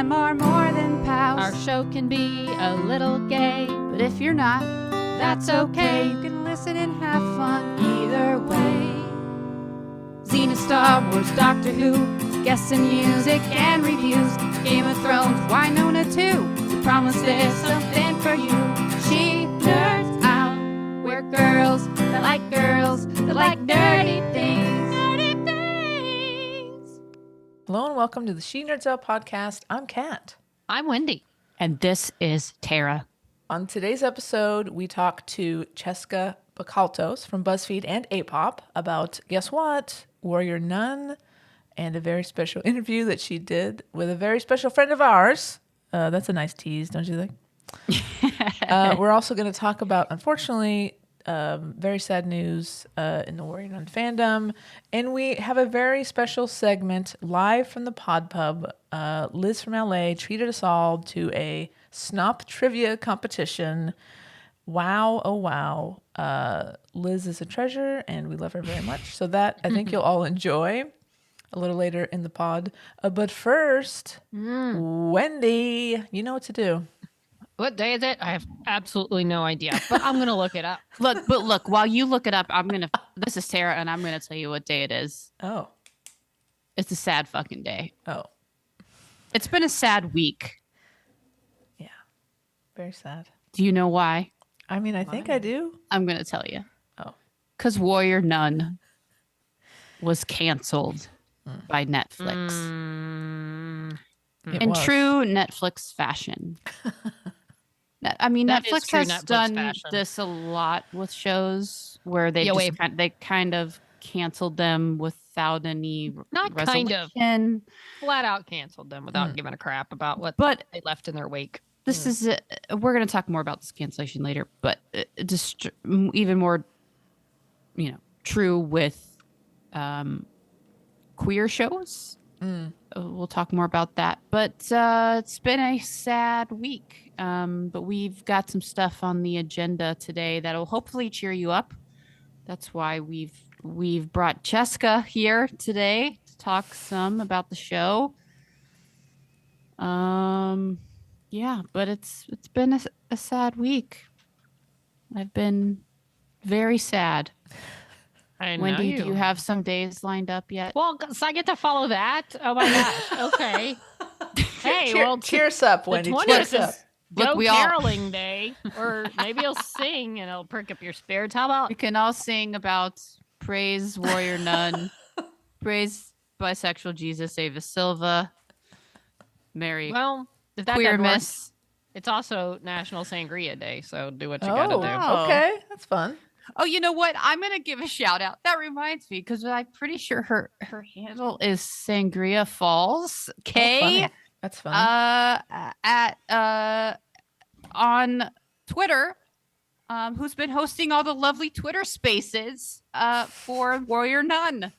them are more than pals. Our show can be a little gay, But if you're not, that's okay. you can listen and have fun either way. Xena, Star Wars, Doctor Who, guests and music and reviews. Game of Thrones, Winona too. We promise there's something for you. She nerds out. We're girls that like nerdy things. Nerdy things. Hello and welcome to the She Nerds Out podcast. I'm Kat. I'm Wendy. And this is Tara. On today's episode, we talk to Cheska Bacaltos from Buzzfeed and A-Pop about, guess what, Warrior Nun, and a very special interview that she did with a very special friend of ours. That's a nice tease, don't you think? We're also going to talk about, unfortunately, very sad news in the Warrior Nun fandom. And we have a very special segment live from the Pod Pub. Liz from LA treated us all to a SNOP Trivia competition. Wow, oh wow. Liz is a treasure and we love her very much. So that I think you'll all enjoy a little later in the pod. But first, Wendy, you know what to do. What day is it? I have absolutely no idea, but I'm going to look it up. Look, while you look it up, this is Tara, and I'm going to tell you what day it is. Oh. It's a sad fucking day. Oh. It's been a sad week. Yeah. Very sad. Do you know why? I mean, I think I do. I'm going to tell you. Oh. Because Warrior Nun was canceled by Netflix. It In was. true Netflix fashion. I mean, That is Netflix true has Netflix done fashion. this a lot with shows where they they kind of canceled them without any Not kind of. resolution. Flat out canceled them without giving a crap about what But they left in their wake. this is we're going to talk more about this cancellation later, but just even more, true with queer shows. We'll talk more about that, but it's been a sad week. But we've got some stuff on the agenda today that'll hopefully cheer you up. That's why we've brought Cheska here today to talk some about the show. Yeah, but it's been a sad week. I've been very sad. I know Wendy, do you have some days lined up yet? Well, so I get to follow that? Oh my gosh. Okay. Hey, Cheers up, Wendy. The Cheers 20th up. is Look, Go we all- Caroling Day, or maybe you'll sing and it'll perk up your spirits. How about We can all sing about praise Warrior Nun, praise bisexual Jesus Ava Silva, Mary well, if that Queer doesn't work, Miss. it's also National Sangria Day, so do what you Oh, gotta do. wow. okay. That's fun. Oh, you know what? I'm gonna give a shout out. That reminds me, because I'm pretty sure her handle is Sangria Falls. Oh, K. funny. That's funny. On Twitter, who's been hosting all the lovely Twitter spaces for Warrior Nun.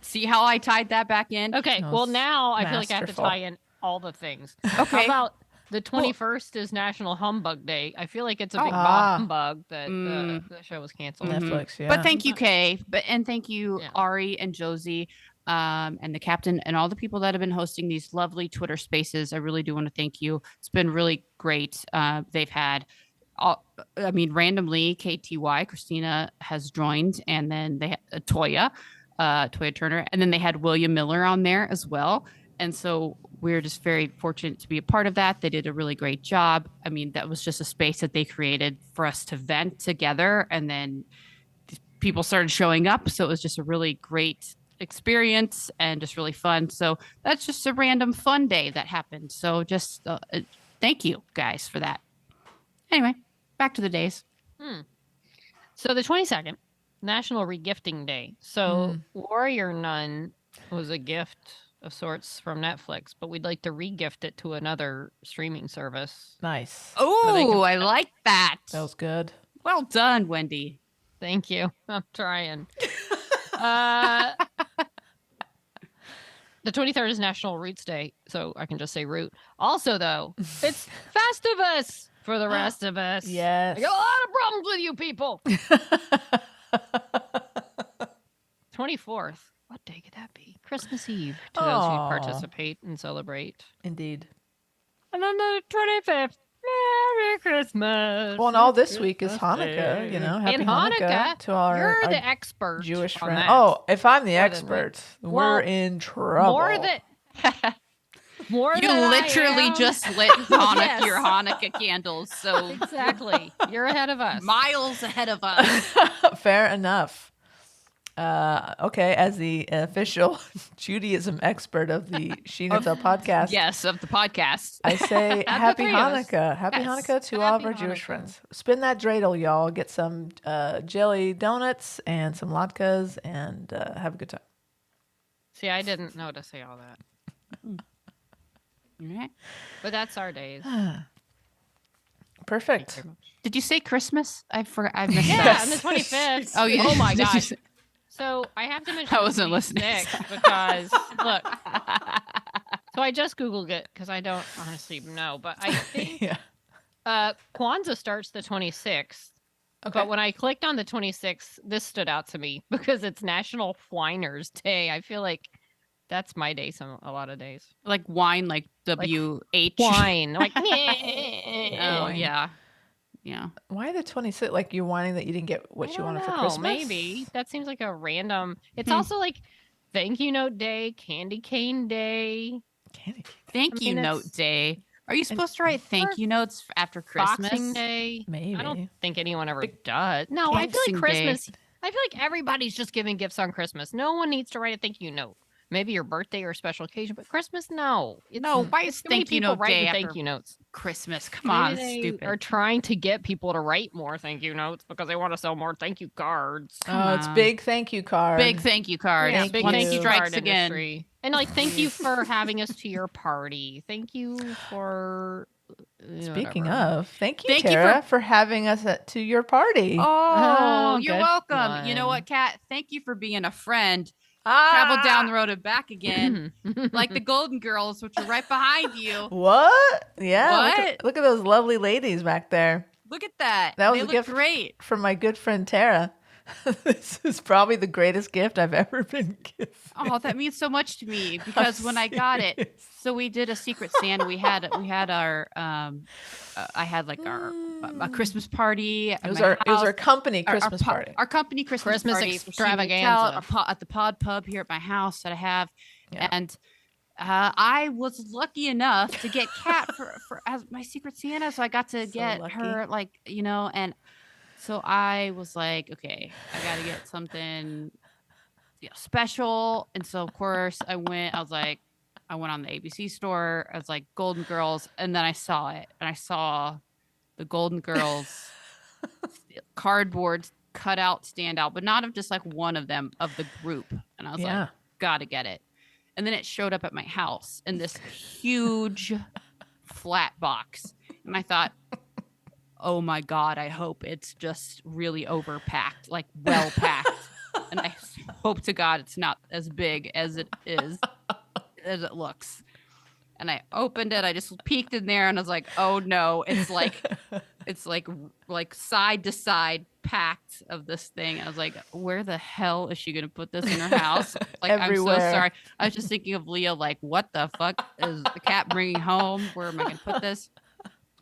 See how I tied that back in? Okay, That well was now I feel like I have to masterful. tie in all the things. Okay. How about the 21st is National Humbug Day? I feel like it's a big Ah. humbug that the show was canceled. Netflix, yeah. But thank you, Kay. And thank you, Yeah. Ari and Josie, and the captain, and all the people that have been hosting these lovely Twitter spaces. I really do want to thank you. It's been really great. They've had, randomly, KTY, Christina has joined, and then they had Toya Turner, and then they had William Miller on there as well. And so we're just very fortunate to be a part of that. They did a really great job. I mean, that was just a space that they created for us to vent together, and then people started showing up. So it was just a really great experience and just really fun. So that's just a random fun day that happened. So just thank you guys for that. Anyway, back to the days. So the 22nd, National Regifting Day. So Warrior Nun was a gift of sorts from Netflix, but we'd like to regift it to another streaming service. Nice. Oh, I like that. That was good. Well done, Wendy. Thank you. I'm trying. The 23rd is National Roots Day, so I can just say root. Also, though, it's Festivus for the rest of us. Yes. I got a lot of problems with you people. 24th. What day could that be? Christmas Eve to those who Aw. participate and celebrate. Indeed. And then the 25th, Merry Christmas. Well, and all It's this week is Christmas Hanukkah, Day. Happy And Hanukkah to our you're the expert Jewish on friend. that. Oh, if I'm the More than me. expert, we're Well, in trouble. More You than I literally am. just lit Yes. your Hanukkah candles, so Exactly. You're ahead of us. miles ahead of us. Fair enough. Okay, as the official Judaism expert of the Sheenatel podcast, Yes, of the podcast. I say The Happy three of us. Hanukkah. Happy Yes. Hanukkah to all of Happy our Jewish Hanukkah. friends. Spin that dreidel, y'all. Get some jelly donuts and some latkes and have a good time. See, I didn't know to say all that. All right. But that's our days. Perfect. Very much. Did you say Christmas? I forgot. I missed Yeah, that. on the 25th. Oh, you Oh my did you gosh. say- So I have to mention I the wasn't listening. 26th because look. So I just Googled it because I don't honestly know, but I think Yeah. Kwanzaa starts the 26th. Okay. But when I clicked on the 26th, this stood out to me because it's National Whiners Day. I feel like that's my day a lot of days. Like wine, like WH. Wine. Like Oh, Wine. yeah. Yeah. Why the 26th? Like you're whining that you didn't get what I you don't wanted for know, Christmas? Maybe. That seems like a random. It's Hmm. also like Thank You Note Day, Candy Cane Day, Candy. Thank you mean, note it's- day. Are you supposed to write thank you notes after Christmas? Boxing Day. Maybe. I don't think anyone ever does. No, I feel Boxing like Day. Christmas. I feel like everybody's just giving gifts on Christmas. No one needs to write a thank you note. Maybe your birthday or a special occasion, but Christmas, no. No, why is Too many thank you people note writing day thank after you notes. Christmas? Come Maybe on, they stupid. are trying to get people to write more thank you notes because they want to sell more thank you cards. Oh, it's on. big thank you card. Big thank you card. Yeah, Thank big you. thank you Strikes card again. industry. And like, thank you for having us to your party. Thank you for. Speaking whatever. of, thank you, Thank you Tara, for having us to your party. Oh, Oh, you're good welcome. You know one. what, Kat? Thank you for being a friend. Travel down the road and back again, like the Golden Girls, which are right behind you. What? Yeah. What? Look at those lovely ladies back there. Look at that. That was they a look gift great. from my good friend Tara. This is probably the greatest gift I've ever been given. Oh, that means so much to me because when I got it, serious. so we did a secret Santa. We had our I had like our a Christmas party. It was our company Christmas party. Our company Christmas party for She May Tell extravaganza. at the Pod Pub here at my house that I have, Yeah. and I was lucky enough to get Kat for as my secret Santa, so I got to So get lucky. her and so I was like, okay, I got to get something special, and so of course I went on the ABC store. I was like Golden Girls, and then I saw it, and I saw the Golden Girls cardboard cutout standout, but not of just like one of them, of the group, and I was like, gotta get it. And then it showed up at my house in this huge flat box, and I thought, oh my God, I hope it's just really overpacked, like well packed. And I hope to God it's not as big as it looks. And I opened it. I just peeked in there and I was like, oh no, it's like side to side packed of this thing. I was like, where the hell is she going to put this in her house? Like, Everywhere. I'm so sorry. I was just thinking of Leah, like, what the fuck is the cat bringing home? Where am I going to put this?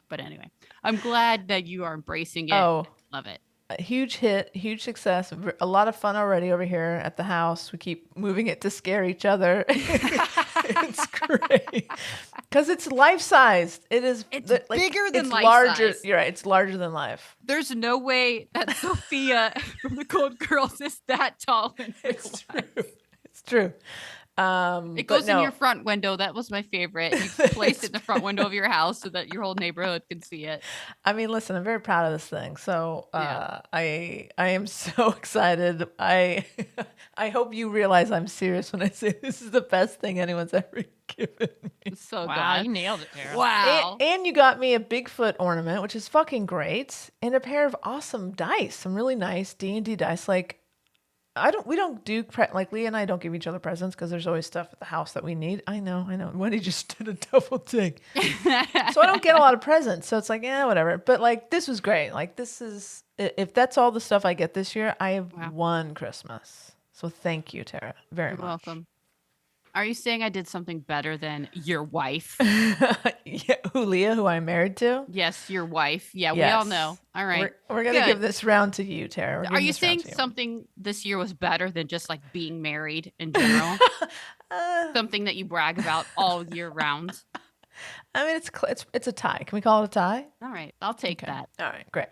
But anyway, I'm glad that you are embracing it. Oh, Love it. a huge hit, huge success. A lot of fun already over here at the house. We keep moving it to scare each other. It's great because it's life sized. It is. It's bigger than it's life larger. size. You're right. It's larger than life. There's no way that Sophia from the Golden Girls is that tall. It's true. It's true. It goes in your front window. That was my favorite. You place it in the front window of your house so that your whole neighborhood can see it. I mean, listen, I'm very proud of this thing. So Yeah. I am so excited. I hope you realize I'm serious when I say this is the best thing anyone's ever given me. I'm so Wow, glad. you nailed it, Tara. Wow. And you got me a Bigfoot ornament, which is fucking great, and a pair of awesome dice, some really nice D&D dice. Like, we don't do like Leah and I don't give each other presents because there's always stuff at the house that we need. I know. Wendy just did a double take, so I don't get a lot of presents. So it's like, whatever. But like, this was great. Like, this is if that's all the stuff I get this year, I have won Christmas. So thank you, Tara, very You're much. welcome. Are you saying I did something better than your wife? Yeah, Leah, who I'm married to. Yes, your wife. Yeah, we all Yes. know. All right. We're gonna Good. give this round to you, Tara. We're Are giving you this round saying to you. something this year was better than just like being married in general? Something that you brag about all year round? I mean, it's a tie. Can we call it a tie? All right, I'll take that. All right, great.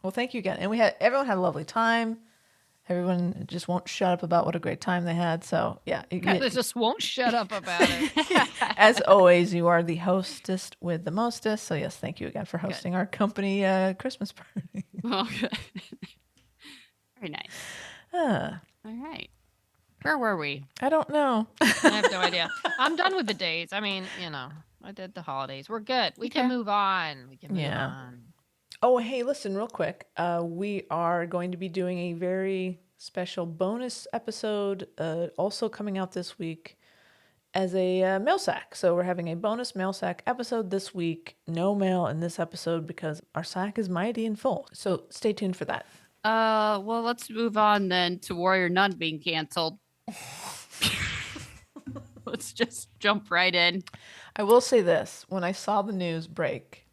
Well, thank you again. And everyone had a lovely time. Everyone just won't shut up about what a great time they had. So yeah, They just won't shut up about it. as always, you are the hostess with the mostest. So yes, thank you again for hosting our company Christmas party. Well, good. Very nice. Uh, All right. Where were we? I don't know. I have no idea. I'm done with the days. I mean, I did the holidays. We're good. We can move on. We can move on. Oh, hey, listen, real quick. We are going to be doing a very special bonus episode, also coming out this week as a mail sack. So we're having a bonus mail sack episode this week. No mail in this episode because our sack is mighty and full. So stay tuned for that. Well, let's move on then to Warrior Nun being canceled. Let's just jump right in. I will say this. When I saw the news break,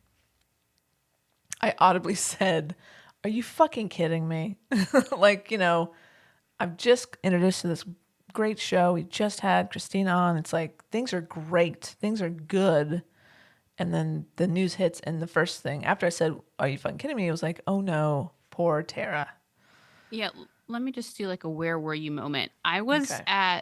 I audibly said, "Are you fucking kidding me?" Like, I've just introduced to this great show. We just had Christina on. It's like, things are great. Things are good. And then the news hits, and the first thing, after I said, "Are you fucking kidding me?" it was like, oh no, poor Tara. Yeah, let me just do like a where were you moment. I was at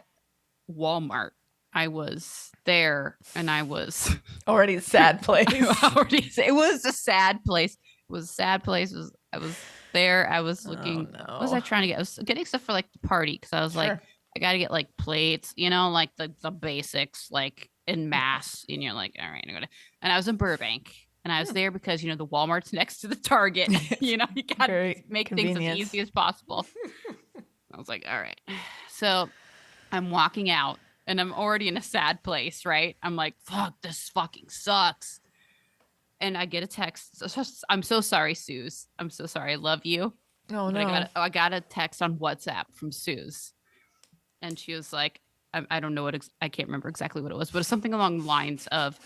Walmart. I was there, and I was already a sad place. It was a sad place. It was a sad place. I was there. I was looking. What was I trying to get? I was getting stuff for like the party because I was like, I got to get like plates, like the basics, like in mass. And you're like, all right, I'm gonna. And I was in Burbank, and I was there because the Walmart's next to the Target. You got to make things as easy as possible. I was like, all right. So I'm walking out, and I'm already in a sad place, right? I'm like, fuck, this fucking sucks. And I get a text. I'm so sorry, Suze. I'm so sorry. I love you. Oh, no. I got a text on WhatsApp from Suze. And she was like, I don't know I can't remember exactly what it was, but it's something along the lines of,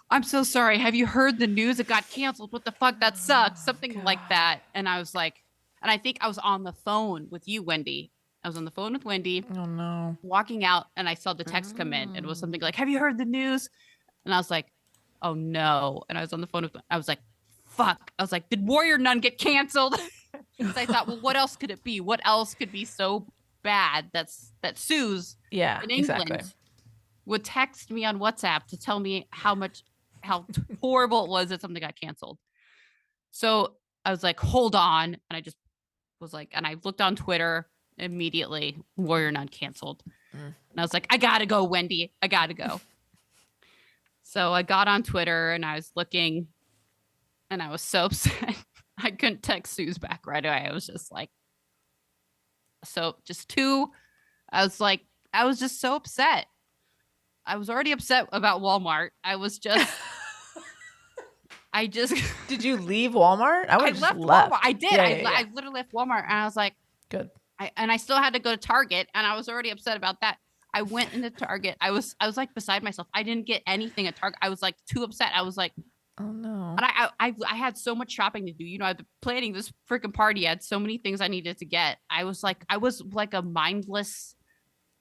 I'm so sorry. Have you heard the news? It got canceled. What the fuck? That sucks. Something like that. And I was like, and I think I was on the phone with you, Wendy. I was on the phone with Wendy. Oh, no. Walking out, and I saw the text come in. And it was something like, have you heard the news? And I was like, oh, no. And I was on the phone with, I was like, fuck. I was like, did Warrior Nun get canceled? Because I thought, well, what else could it be? What else could be so bad that Suze in England would text me on WhatsApp to tell me how horrible it was that something got canceled? So I was like, hold on. And I just was like, and I looked on Twitter immediately, Warrior Nun canceled. And I was like, I gotta go, Wendy. I gotta go. So I got on Twitter and I was looking, and I was so upset. I couldn't text Suze back right away. I was just like, I was just so upset. I was already upset about Walmart. Did you leave Walmart? I left Walmart. I did. I literally left Walmart, and I was like, good. I still had to go to Target, and I was already upset about that. I went into Target. I was like beside myself. I didn't get anything at Target. I was like too upset. I was like, oh no. And I had so much shopping to do. I've been planning this freaking party. I had so many things I needed to get. I was like a mindless,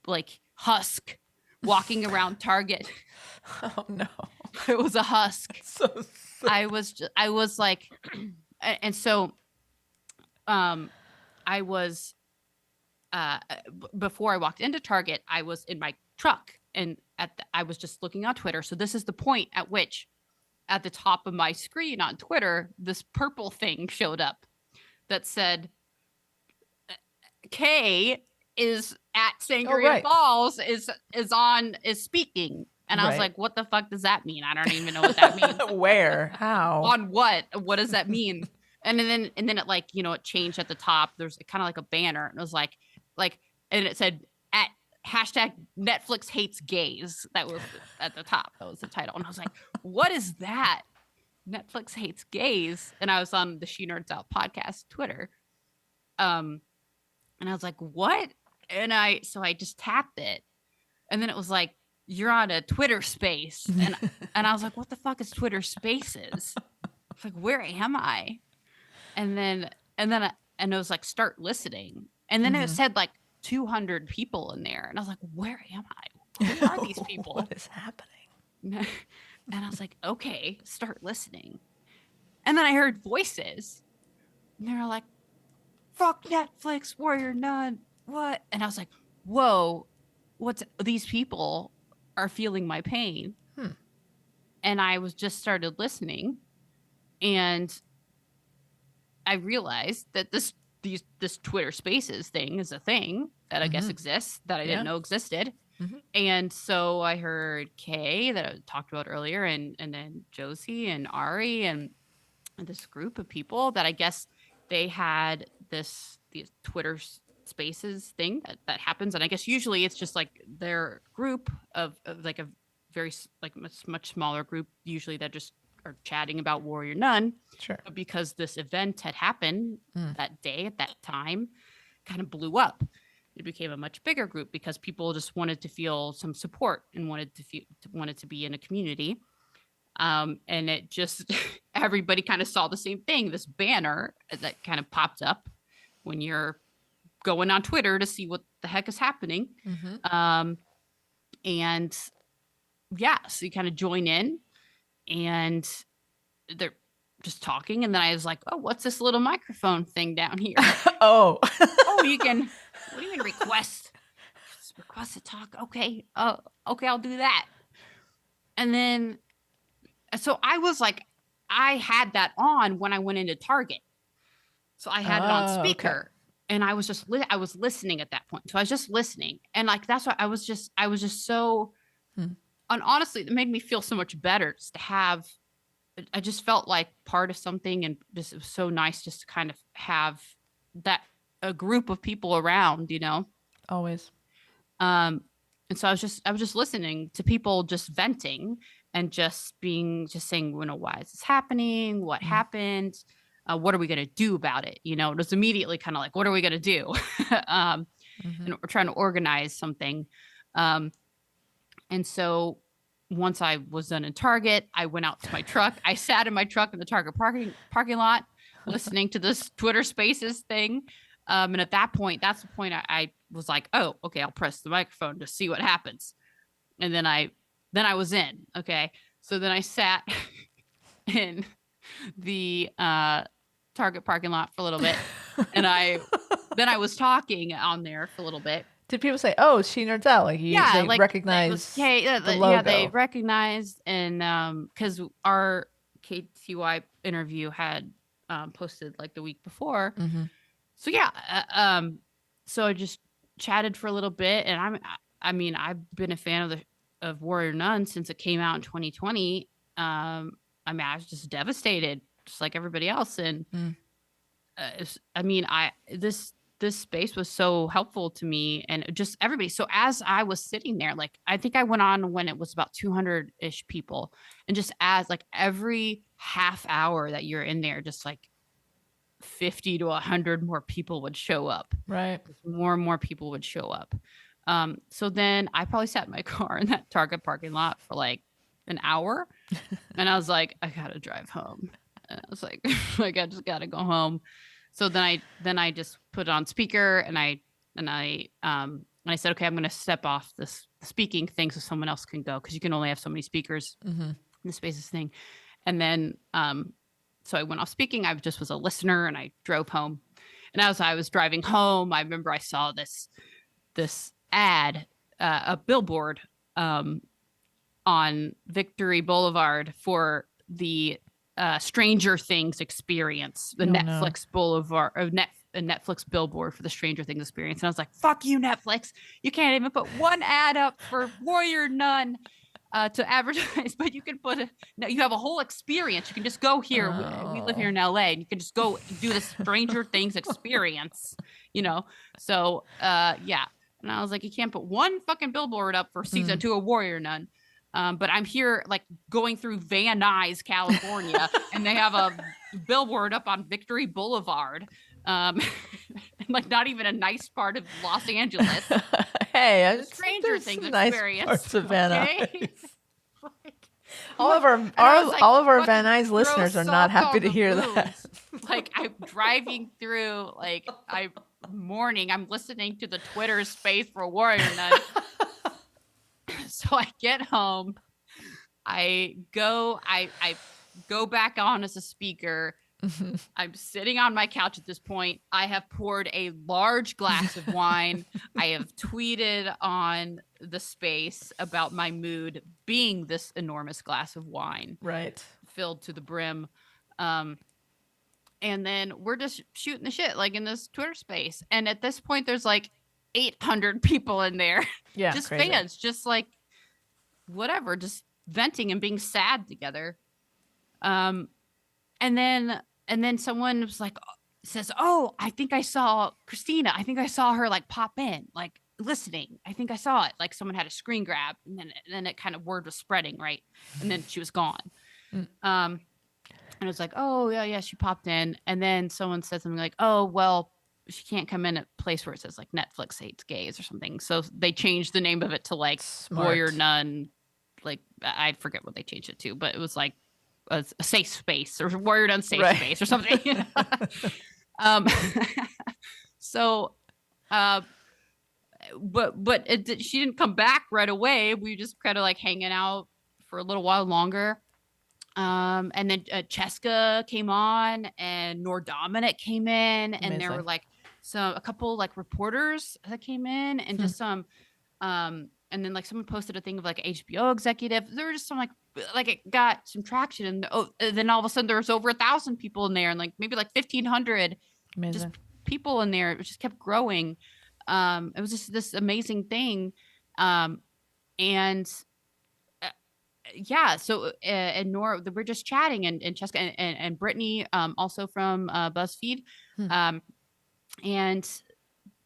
like, husk walking around Target. Oh no. It was a husk. So I was like, and so, I was, before I walked into Target, I was in my truck, and I was just looking on Twitter. So this is the point at which, at the top of my screen on Twitter, this purple thing showed up that said, Kay is at Sangria Falls is speaking. And I was like, what the fuck does that mean? I don't even know what that means. Where? How? On what? What does that mean? And then it like, it changed at the top. There's kind of like a banner, and it was like, and it said at hashtag Netflix hates gays. That was at the top. That was the title. And I was like, what is that? Netflix hates gays. And I was on the She Nerds Out podcast Twitter. And I was like, what? And I just tapped it. And then it was like, you're on a Twitter space. And I was like, what the fuck is Twitter Spaces? It's like, where am I? And it was like, start listening. And then it said like 200 people in there. And I was like, where am I? Who are these people? What is happening? And I was like, okay, start listening. And then I heard voices. And they were like, fuck Netflix, Warrior Nun. What? And I was like, whoa, these people are feeling my pain. And I was just started listening. And I realized that this Twitter Spaces thing is a thing that I guess exists that I didn't know existed. And so I heard Kay that I talked about earlier, and then Josie and Ari and this group of people that I guess they had these Twitter Spaces thing that happens. And I guess usually it's just like their group of like a very like much smaller group usually that just are chatting about Warrior Nun. Sure. But because this event had happened that day at that time, kind of blew up. It became a much bigger group because people just wanted to feel some support and wanted to be in a community. And it just everybody kind of saw the same thing. This banner that kind of popped up when you're going on Twitter to see what the heck is happening. And yeah, so you kind of join in, and they're just talking. And then I was like, oh, what's this little microphone thing down here? Oh, you can, what do you mean request? Just request to talk. Okay. Okay, I'll do that. And then, so I was like, I had that on when I went into Target. So I had it on speaker. Okay. And I was just, I was listening at that point. So I was just listening. And like, that's why I was just so, and honestly, it made me feel so much better just to have, I just felt like part of something, and just, it was so nice just to kind of have a group of people around, you know? Always. And so I was just listening to people just venting and just saying, you know, why is this happening? What happened? What are we going to do about it? You know, it was immediately kind of like, what are we going to do? And we're trying to organize something. And so once I was done in Target, I went out to my truck. I sat in my truck in the Target parking lot, listening to this Twitter Spaces thing. And at that point, that's the point I was like, oh, okay, I'll press the microphone to see what happens. And then I was in. Okay. So then I sat in the Target parking lot for a little bit. And then I was talking on there for a little bit. Did people say, "Oh, she nerds out"? Like they like, recognize the logo. Yeah, they recognized, and because our KTY interview had posted like the week before. So yeah, so I just chatted for a little bit, and I've been a fan of Warrior Nun since it came out in 2020. I was just devastated, just like everybody else, and this space was so helpful to me and just everybody. So as I was sitting there, like, I think I went on when it was about 200-ish people. And just as like every half hour that you're in there, just like 50 to 100 more people would show up. Right. More and more people would show up. So then I probably sat in my car in that Target parking lot for like an hour. And I was like, I gotta drive home. And I was like, I just gotta go home. So then I just put it on speaker, and I said, okay, I'm going to step off this speaking thing so someone else can go, because you can only have so many speakers in the Spaces thing. And then so I went off speaking. I just was a listener, and I drove home. And as I was driving home, I remember I saw this ad, a billboard on Victory Boulevard for the Stranger Things experience, the Netflix Boulevard of Netflix billboard for the Stranger Things experience. And I was like, fuck you, Netflix. You can't even put one ad up for Warrior Nun to advertise, but you can you have a whole experience. You can just go here. We live here in LA, and you can just go do the Stranger Things experience, you know? So yeah. And I was like, you can't put one fucking billboard up for season 2 of Warrior Nun. But I'm here like going through Van Nuys, California, and they have a billboard up on Victory Boulevard. Like not even a nice part of Los Angeles. Hey, Stranger Stranger There's Things some nice experience. parts of Van okay? Nuys. Like, All of our and I was like, all of our fucking Van Nuys throw listeners are not salt happy on to the hear that. wounds. Like I'm driving through, like I'm mourning. I'm listening to the Twitter space for Warrior Nun. So I get home. I go back on as a speaker. I'm sitting on my couch at this point. I have poured a large glass of wine. I have tweeted on the space about my mood being this enormous glass of wine Right. filled to the brim. And then we're just shooting the shit like in this Twitter space. And at this point, there's like 800 people in there. Yeah, just crazy. fans, just like whatever, just venting and being sad together. And then someone was like, says, "Oh, I think I saw Christina. I think I saw her like pop in, like listening. I think I saw it." Like someone had a screen grab, and then it kind of word was spreading, right? And then she was gone. And it was like, "Oh yeah, she popped in." And then someone said something like, "Oh well, she can't come in a place where it says like Netflix hates gays or something." So they changed the name of it to like Smart. Warrior Nun. Like I forget what they changed it to, but it was like a safe space or Warrior Nun safe space or something. So, but she didn't come back right away. We just kind of like hanging out for a little while longer. And then Cheska came on and Nor Dominic came in. And there were like a couple like reporters that came in and just some, and then like someone posted a thing of like HBO executive. There were just some like it got some traction, and then all of a sudden there was over 1,000 people in there, and like maybe like 1,500 just people in there. It just kept growing. It was just this amazing thing, and yeah. So and Nora, we're just chatting, and Cheska and Brittany, also from Buzzfeed, and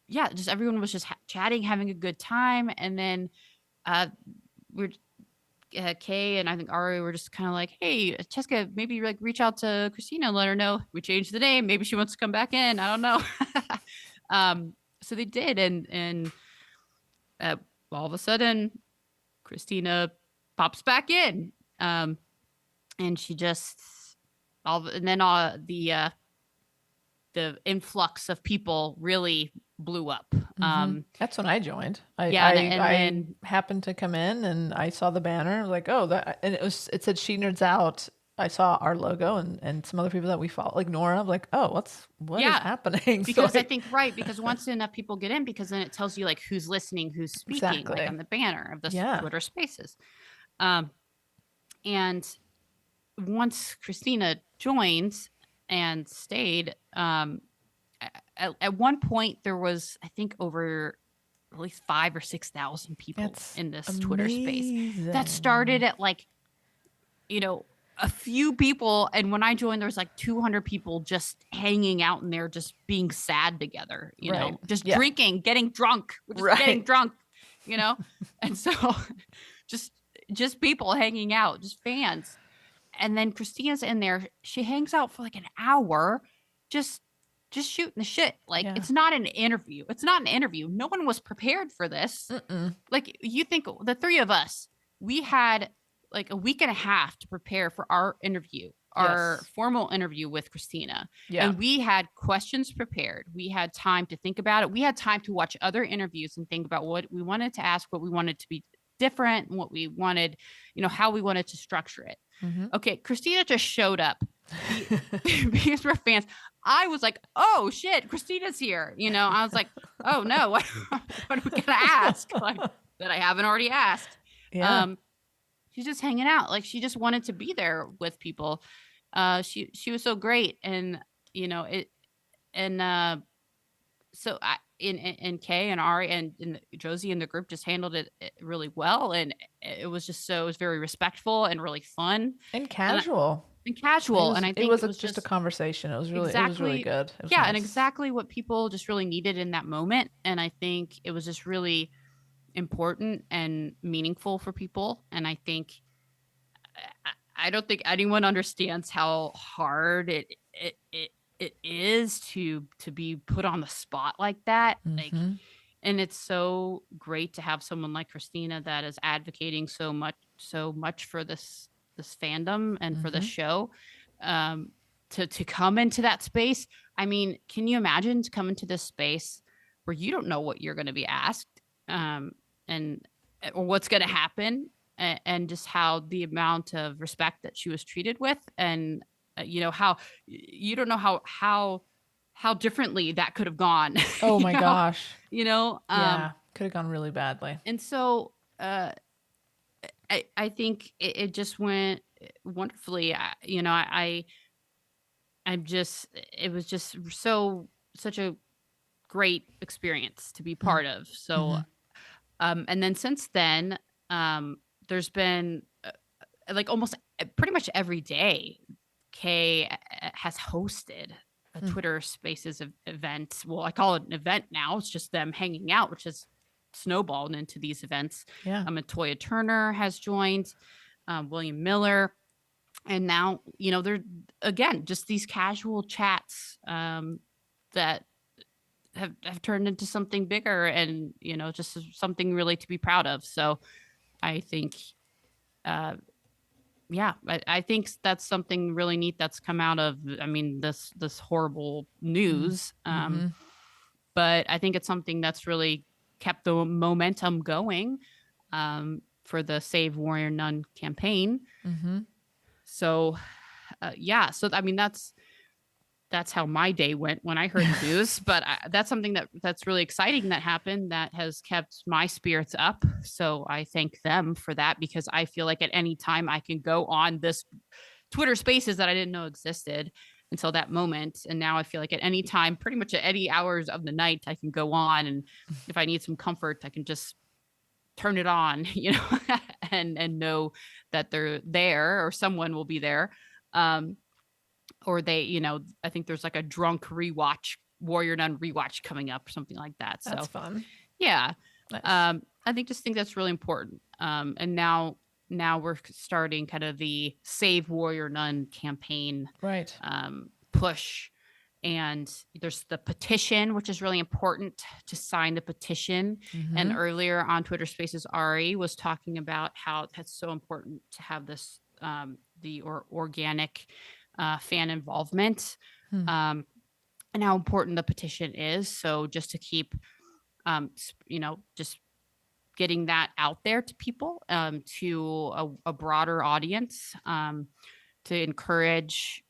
yeah, just everyone was just chatting, having a good time, and then we're Kay and I think Ari were just kind of like, "Hey, Cheska, maybe like reach out to Christina and let her know we changed the name. Maybe she wants to come back in. I don't know." So they did, and all of a sudden, Christina pops back in, and she just and then the influx of people really blew up. That's when I joined. Yeah, I happened to come in and I saw the banner. I was like, oh, that, and it said She Nerds Out. I saw our logo and some other people that we follow, like Nora. I'm like, oh, what is happening? Because I think because once enough people get in, because then it tells you like who's listening, who's speaking, like on the banner of the Twitter Spaces. And once Christina joined and stayed, at one point there was, I think, over at least 5,000 or 6,000 people in this Twitter space. That started at like, a few people, and when I joined, there was like 200 people just hanging out in there, just being sad together, just drinking, getting drunk, getting drunk, and so just people hanging out, just fans. And then Christina's in there. She hangs out for like an hour, just shooting the shit. Like it's not an interview. It's not an interview. No one was prepared for this. Like you think the three of us, we had like a week and a half to prepare for our interview, our formal interview with Christina. And we had questions prepared. We had time to think about it. We had time to watch other interviews and think about what we wanted to ask, what we wanted to be different, and what we wanted, how we wanted to structure it. Okay, Christina just showed up. Because we're fans, I was like, "Oh shit, Christina's here!" I was like, "Oh no, what are we gonna ask that I haven't already asked?" She's just hanging out, like she just wanted to be there with people. She was so great, and it, and so and Kay and Ari and Josie and the group just handled it really well, and it was very respectful and really fun and casual. And I think it was just a conversation. It was really good. And exactly what people just really needed in that moment. And I think it was just really important and meaningful for people. And I think I don't think anyone understands how hard it is to be put on the spot like that. Like And it's so great to have someone like Christina that is advocating so much for this fandom and for the show. Um, to come into that space. I mean, can you imagine to come into this space where you don't know what you're going to be asked, and or what's going to happen, and just how the amount of respect that she was treated with, and how you don't know how differently that could have gone. Oh my gosh. You know, Yeah, could have gone really badly. and so I think it just went wonderfully. I'm just it was just such a great experience to be part of. So and then since then, there's been like almost pretty much every day, Kay has hosted a Twitter Spaces event. Well, I call it an event now. It's just them hanging out, which has snowballed into these events. Yeah. Toya Turner has joined, William Miller, and now they're again just these casual chats that have turned into something bigger, and just something really to be proud of. So I think I think that's something really neat that's come out of, this horrible news. But I think it's something that's really kept the momentum going for the Save Warrior Nun campaign. So, so I mean that's how my day went when I heard the news. But that's something that's really exciting that happened, that has kept my spirits up. So I thank them for that, because I feel like at any time I can go on this Twitter Spaces that I didn't know existed until that moment. And now I feel like at any time, pretty much at any hours of the night, I can go on. And if I need some comfort, I can just turn it on, and know that they're there, or someone will be there. Or they, I think there's like a drunk rewatch, Warrior Nun rewatch coming up, or something like that. That's fun. Yeah. Nice. I think that's really important. And now we're starting kind of the Save Warrior Nun campaign Right. push. And there's the petition, which is really important to sign the petition. And earlier on Twitter Spaces, Ari was talking about how it's so important to have this organic fan involvement, and how important the petition is. So just to keep, just getting that out there to people, to a broader audience, to encourage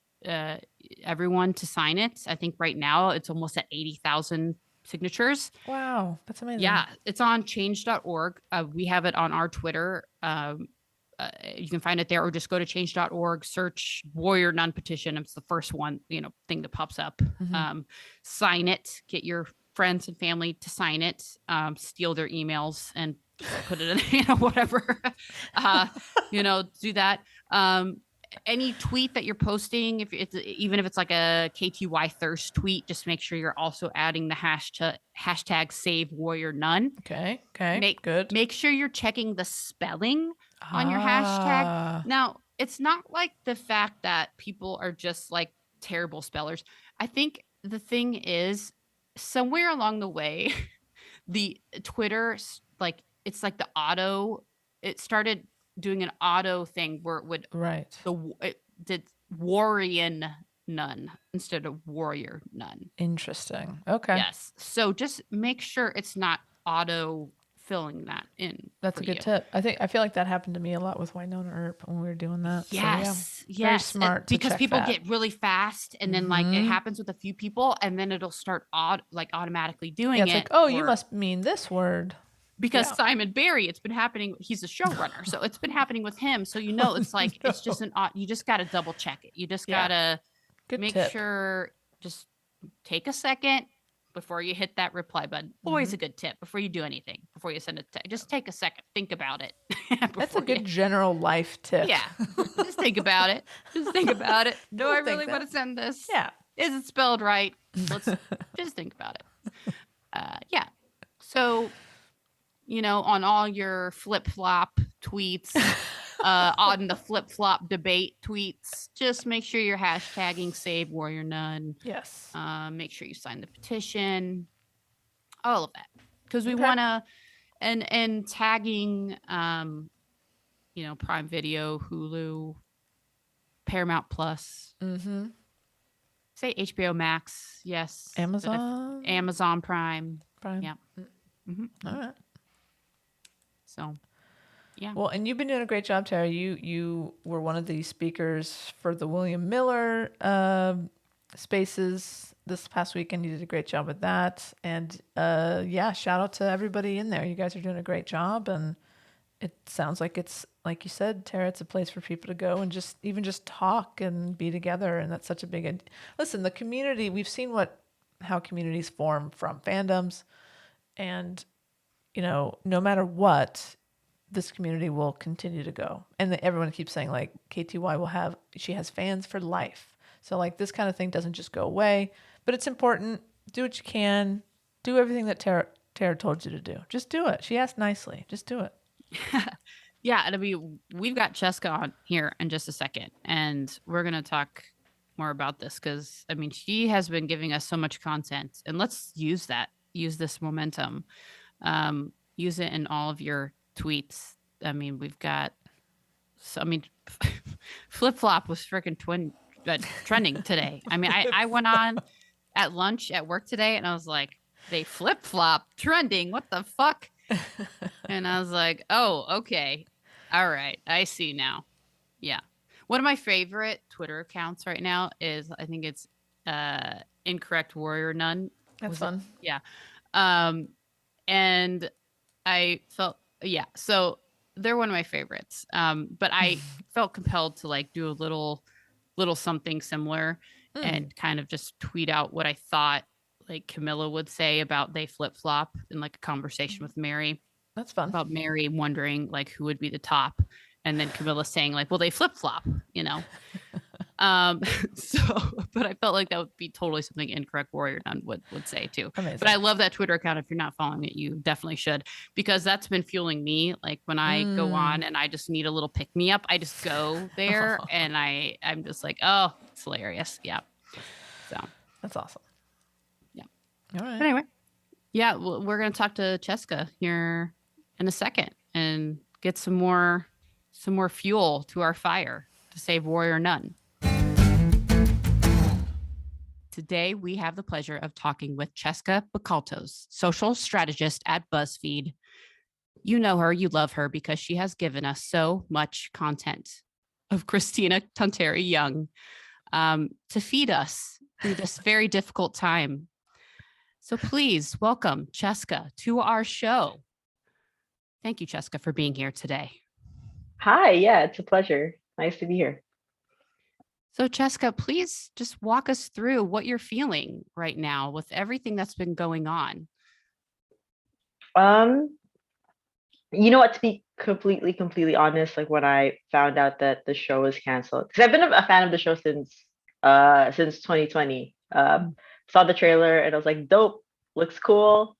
everyone to sign it. I think right now it's almost at 80,000 signatures. Wow, that's amazing. Yeah, it's on change.org. We have it on our Twitter. You can find it there, or just go to change.org, search Warrior Nun petition. It's the first one, thing that pops up. Sign it, get your friends and family to sign it, steal their emails and put it in, whatever, do that. Any tweet that you're posting, even if it's like a KTY thirst tweet, just make sure you're also adding the hashtag Save Warrior Nun. Okay. Good. Make sure you're checking the spelling on your hashtag. Now, it's not like the fact that people are just like terrible spellers. I think the thing is, somewhere along the way, the Twitter, like, it's like it started doing an auto thing where it would it did Warrior Nun instead of Warrior Nun. Interesting. Okay. Yes. So just make sure it's not auto filling that in. That's a good tip. I feel like that happened to me a lot with Winona Earp when we were doing that. Yes. So, yeah, very smart. Because people get really fast, and then like it happens with a few people, and then it'll start automatically doing it. It's like, you must mean this word. Because Simon Barry, it's been happening. He's a showrunner, so it's been happening with him. So it's like it's just you just got to double check it. You just got to make sure. Just take a second before you hit that reply button. Always a good tip before you do anything. Before you send it, just take a second, think about it. That's a good general life tip. Yeah, just think about it. Just think about it. Do I really want to send this? Yeah. Is it spelled right? Let's just think about it. Yeah. So, on all your flip-flop tweets, on the flip-flop debate tweets, just make sure you're hashtagging Save Warrior Nun. Yes. Make sure you sign the petition. All of that. because we Okay. want to, and tagging, Prime Video, Hulu, Paramount Plus, say HBO Max, yes, Amazon Prime. Yeah. All right. So, yeah. Well, and you've been doing a great job, Tara. You were one of the speakers for the William Miller spaces this past weekend. You did a great job with that. And shout out to everybody in there. You guys are doing a great job. And it sounds like it's, like you said, Tara, it's a place for people to go and just talk and be together. And that's such a big, listen, the community, we've seen how communities form from fandoms. And, no matter what, this community will continue to go. And everyone keeps saying, like, KTY she has fans for life. So, like, this kind of thing doesn't just go away, but it's important. Do what you can. Do everything that Tara told you to do. Just do it. She asked nicely. Just do it. Yeah. We've got Cheska on here in just a second, and we're going to talk more about this because, she has been giving us so much content, and let's use this momentum. Use it in all of your tweets. We've got, flip flop was freaking trending today. I went on at lunch at work today and I was like, they flip flop trending. What the fuck? And I was like, oh, okay. All right. I see now. Yeah. One of my favorite Twitter accounts right now is, I think it's Incorrect Warrior Nun. That's fun. Yeah. And I felt, so they're one of my favorites. But I felt compelled to like do a little something similar and kind of just tweet out what I thought like Camilla would say about they flip flop in like a conversation with Mary. That's fun. About Mary wondering like who would be the top. And then Camilla saying like, well, they flip flop, So, but I felt like that would be totally something Incorrect Warrior Nun would say too. Amazing. But I love that Twitter account. If you're not following it, you definitely should, because that's been fueling me. Like when I go on and I just need a little pick me up, I just go there and I'm just like, oh, it's hilarious. Yeah. So that's awesome. Yeah. All right. But anyway, yeah, we're going to talk to Cheska here in a second and get some more fuel to our fire to save Warrior Nun. Today, we have the pleasure of talking with Cheska Bacaltos, social strategist at Buzzfeed. You know her, you love her because she has given us so much content of Christina Tonteri Young to feed us through this very difficult time. So please welcome Cheska to our show. Thank you, Cheska, for being here today. Hi, yeah, it's a pleasure. Nice to be here. So Cheska, please just walk us through what you're feeling right now with everything that's been going on. What, to be completely honest, like when I found out that the show was canceled, because I've been a fan of the show since 2020. Saw the trailer and I was like, dope, looks cool.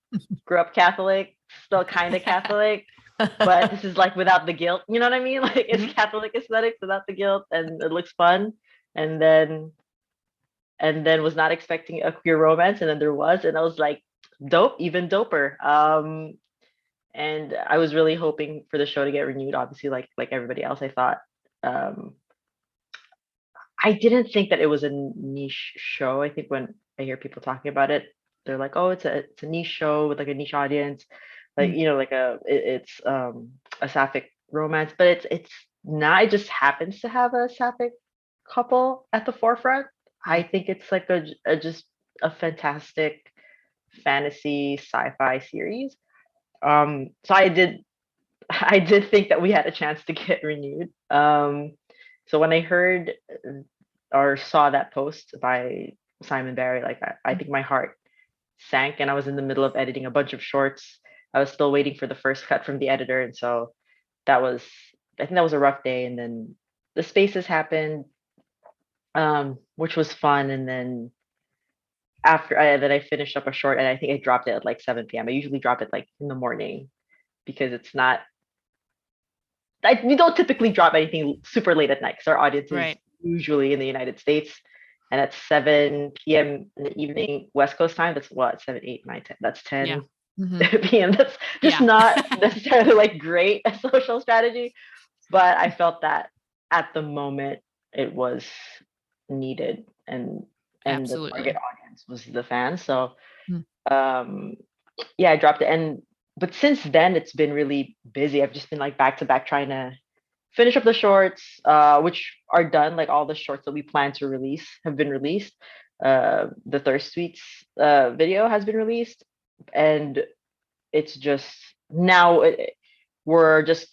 Grew up Catholic, still kind of Catholic. But this is like without the guilt, you know what I mean? Like it's Catholic aesthetics without the guilt, and it looks fun. And then was not expecting a queer romance, and then there was, and I was like, dope, even doper. And I was really hoping for the show to get renewed, obviously, like everybody else. I thought I didn't think that it was a niche show. I think when I hear people talking about it, they're like, oh, it's a niche show with like a niche audience. Like, like it's a sapphic romance, but it's not. It just happens to have a sapphic couple at the forefront. I think it's like just a fantastic fantasy sci-fi series. So I did think that we had a chance to get renewed. So when I heard or saw that post by Simon Barry, like I think my heart sank, and I was in the middle of editing a bunch of shorts. I was still waiting for the first cut from the editor, and so I think that was a rough day. And then the spaces happened, which was fun. And then after I finished up a short, and I think I dropped it at like 7 p.m. I usually drop it like in the morning because it's not. We don't typically drop anything super late at night because our audience is usually in the United States, and at 7 p.m. in the evening West Coast time, that's what 7, 8, 9, 10. That's 10 PM. That's just not necessarily like great a social strategy, but I felt that at the moment it was needed, and the Absolutely. target audience was the fans. So Mm. yeah, I dropped it, but since then it's been really busy. I've just been like back to back trying to finish up the shorts, which are done. Like all the shorts that we plan to release have been released. The Thirst Tweets video has been released, and it's just now we're just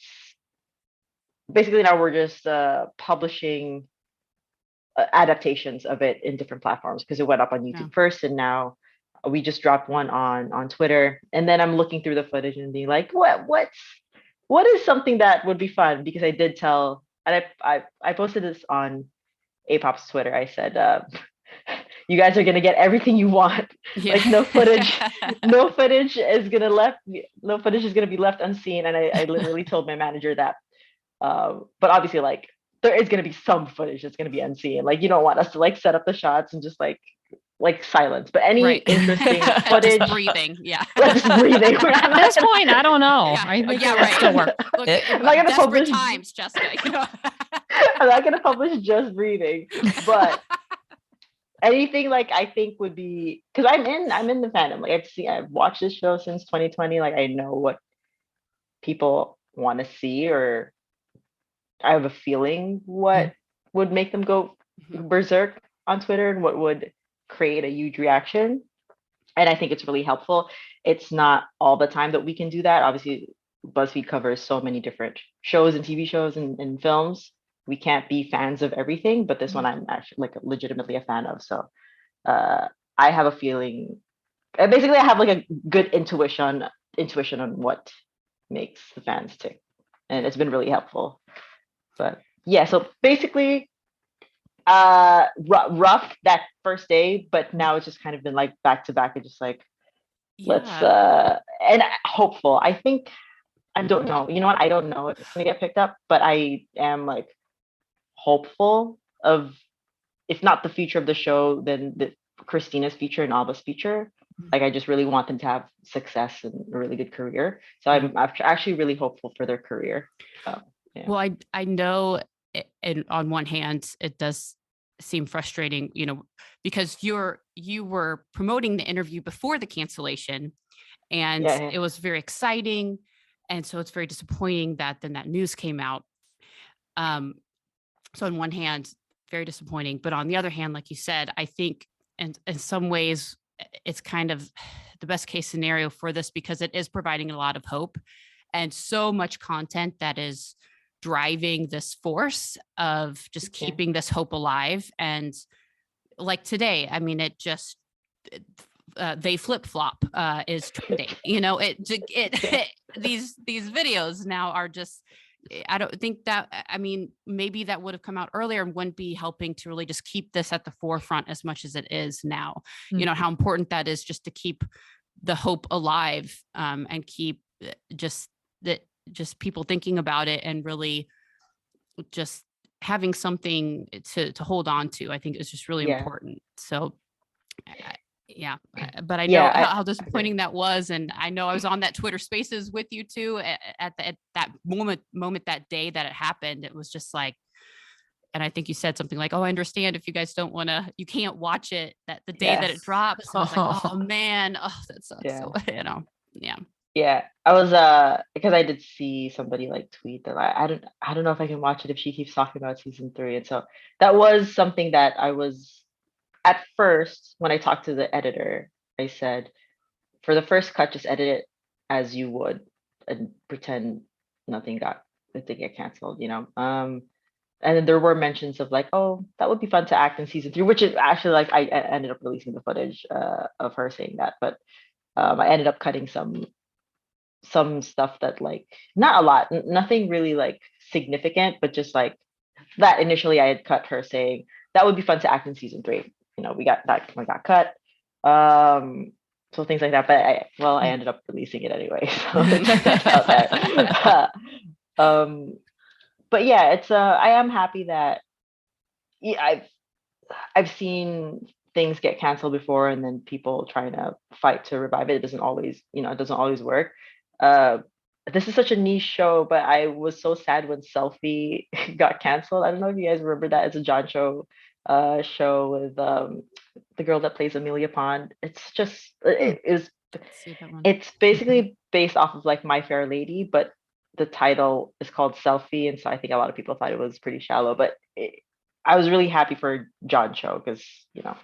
basically now we're just publishing adaptations of it in different platforms, because it went up on YouTube first, and now we just dropped one on Twitter. And then I'm looking through the footage and being like, what is something that would be fun? Because I did tell, and I posted this on Apop's Twitter. I said, you guys are gonna get everything you want. Like no footage is gonna be left unseen. And I literally told my manager that. But obviously, like there is gonna be some footage that's gonna be unseen. Like you don't want us to like set up the shots and just like silence. But any interesting footage, just breathing, just breathing. At this point, I don't know. I think it would still work. Look, I'm not gonna desperate publish times, Cheska. You know? I'm not gonna publish just breathing, but anything like I think would be, because I'm in the fandom. Like I've watched this show since 2020. Like I know what people want to see, or I have a feeling what would make them go berserk on Twitter and what would create a huge reaction. And I think it's really helpful. It's not all the time that we can do that. Obviously, BuzzFeed covers so many different shows and TV shows and films. We can't be fans of everything, but this one I'm actually like legitimately a fan of. So I have a feeling. Basically, I have like a good intuition on what makes the fans tick, and it's been really helpful. But yeah, so basically, rough that first day, but now it's just kind of been like back to back and just like let's and hopeful. I think I don't know. You know what? I don't know if it's gonna get picked up, but I am like hopeful of, if not the future of the show, then the Christina's future and Alba's future. Like I just really want them to have success and a really good career. So I'm actually really hopeful for their career. Yeah. Well, I know, and on one hand, it does seem frustrating, you know, because you were promoting the interview before the cancellation, and it was very exciting, and so it's very disappointing that then that news came out. So on one hand, very disappointing, but on the other hand, like you said, I think in some ways it's kind of the best case scenario for this, because it is providing a lot of hope and so much content that is driving this force of just keeping this hope alive. And like today, I mean, it just they flip flop is trending. You know, these videos now are just. I don't think that, I mean, maybe that would have come out earlier and wouldn't be helping to really just keep this at the forefront as much as it is now. You know, how important that is just to keep the hope alive, and keep just people thinking about it and really just having something to hold on to. I think is just really important. So yeah, but I know how disappointing that was, and I know I was on that Twitter Spaces with you too at that moment that day that it happened. It was just like, and I think you said something like, "Oh, I understand if you guys don't want to, you can't watch it that the day that it drops." And I was like, "Oh man, oh that sucks." So you know, yeah. I was because I did see somebody like tweet that I don't know if I can watch it if she keeps talking about season 3, and so that was something that I was. At first, when I talked to the editor, I said, for the first cut, just edit it as you would and pretend nothing didn't get canceled, you know? And then there were mentions of like, oh, that would be fun to act in season 3, which is actually like, I ended up releasing the footage of her saying that, but I ended up cutting some stuff that like, not a lot, nothing really like significant, but just like that initially I had cut her saying, that would be fun to act in season 3. You know, we got cut. So things like that. But I ended up releasing it anyway. So it's out there. But yeah, it's I am happy that I've seen things get canceled before, and then people trying to fight to revive it. It doesn't always, it doesn't always work. Uh, this is such a niche show, but I was so sad when Selfie got canceled. I don't know if you guys remember that. It's a John show with the girl that plays Amelia Pond. It's just See that one. it's basically based off of like My Fair Lady, but the title is called Selfie, and so I think a lot of people thought it was pretty shallow. But I was really happy for John Cho because not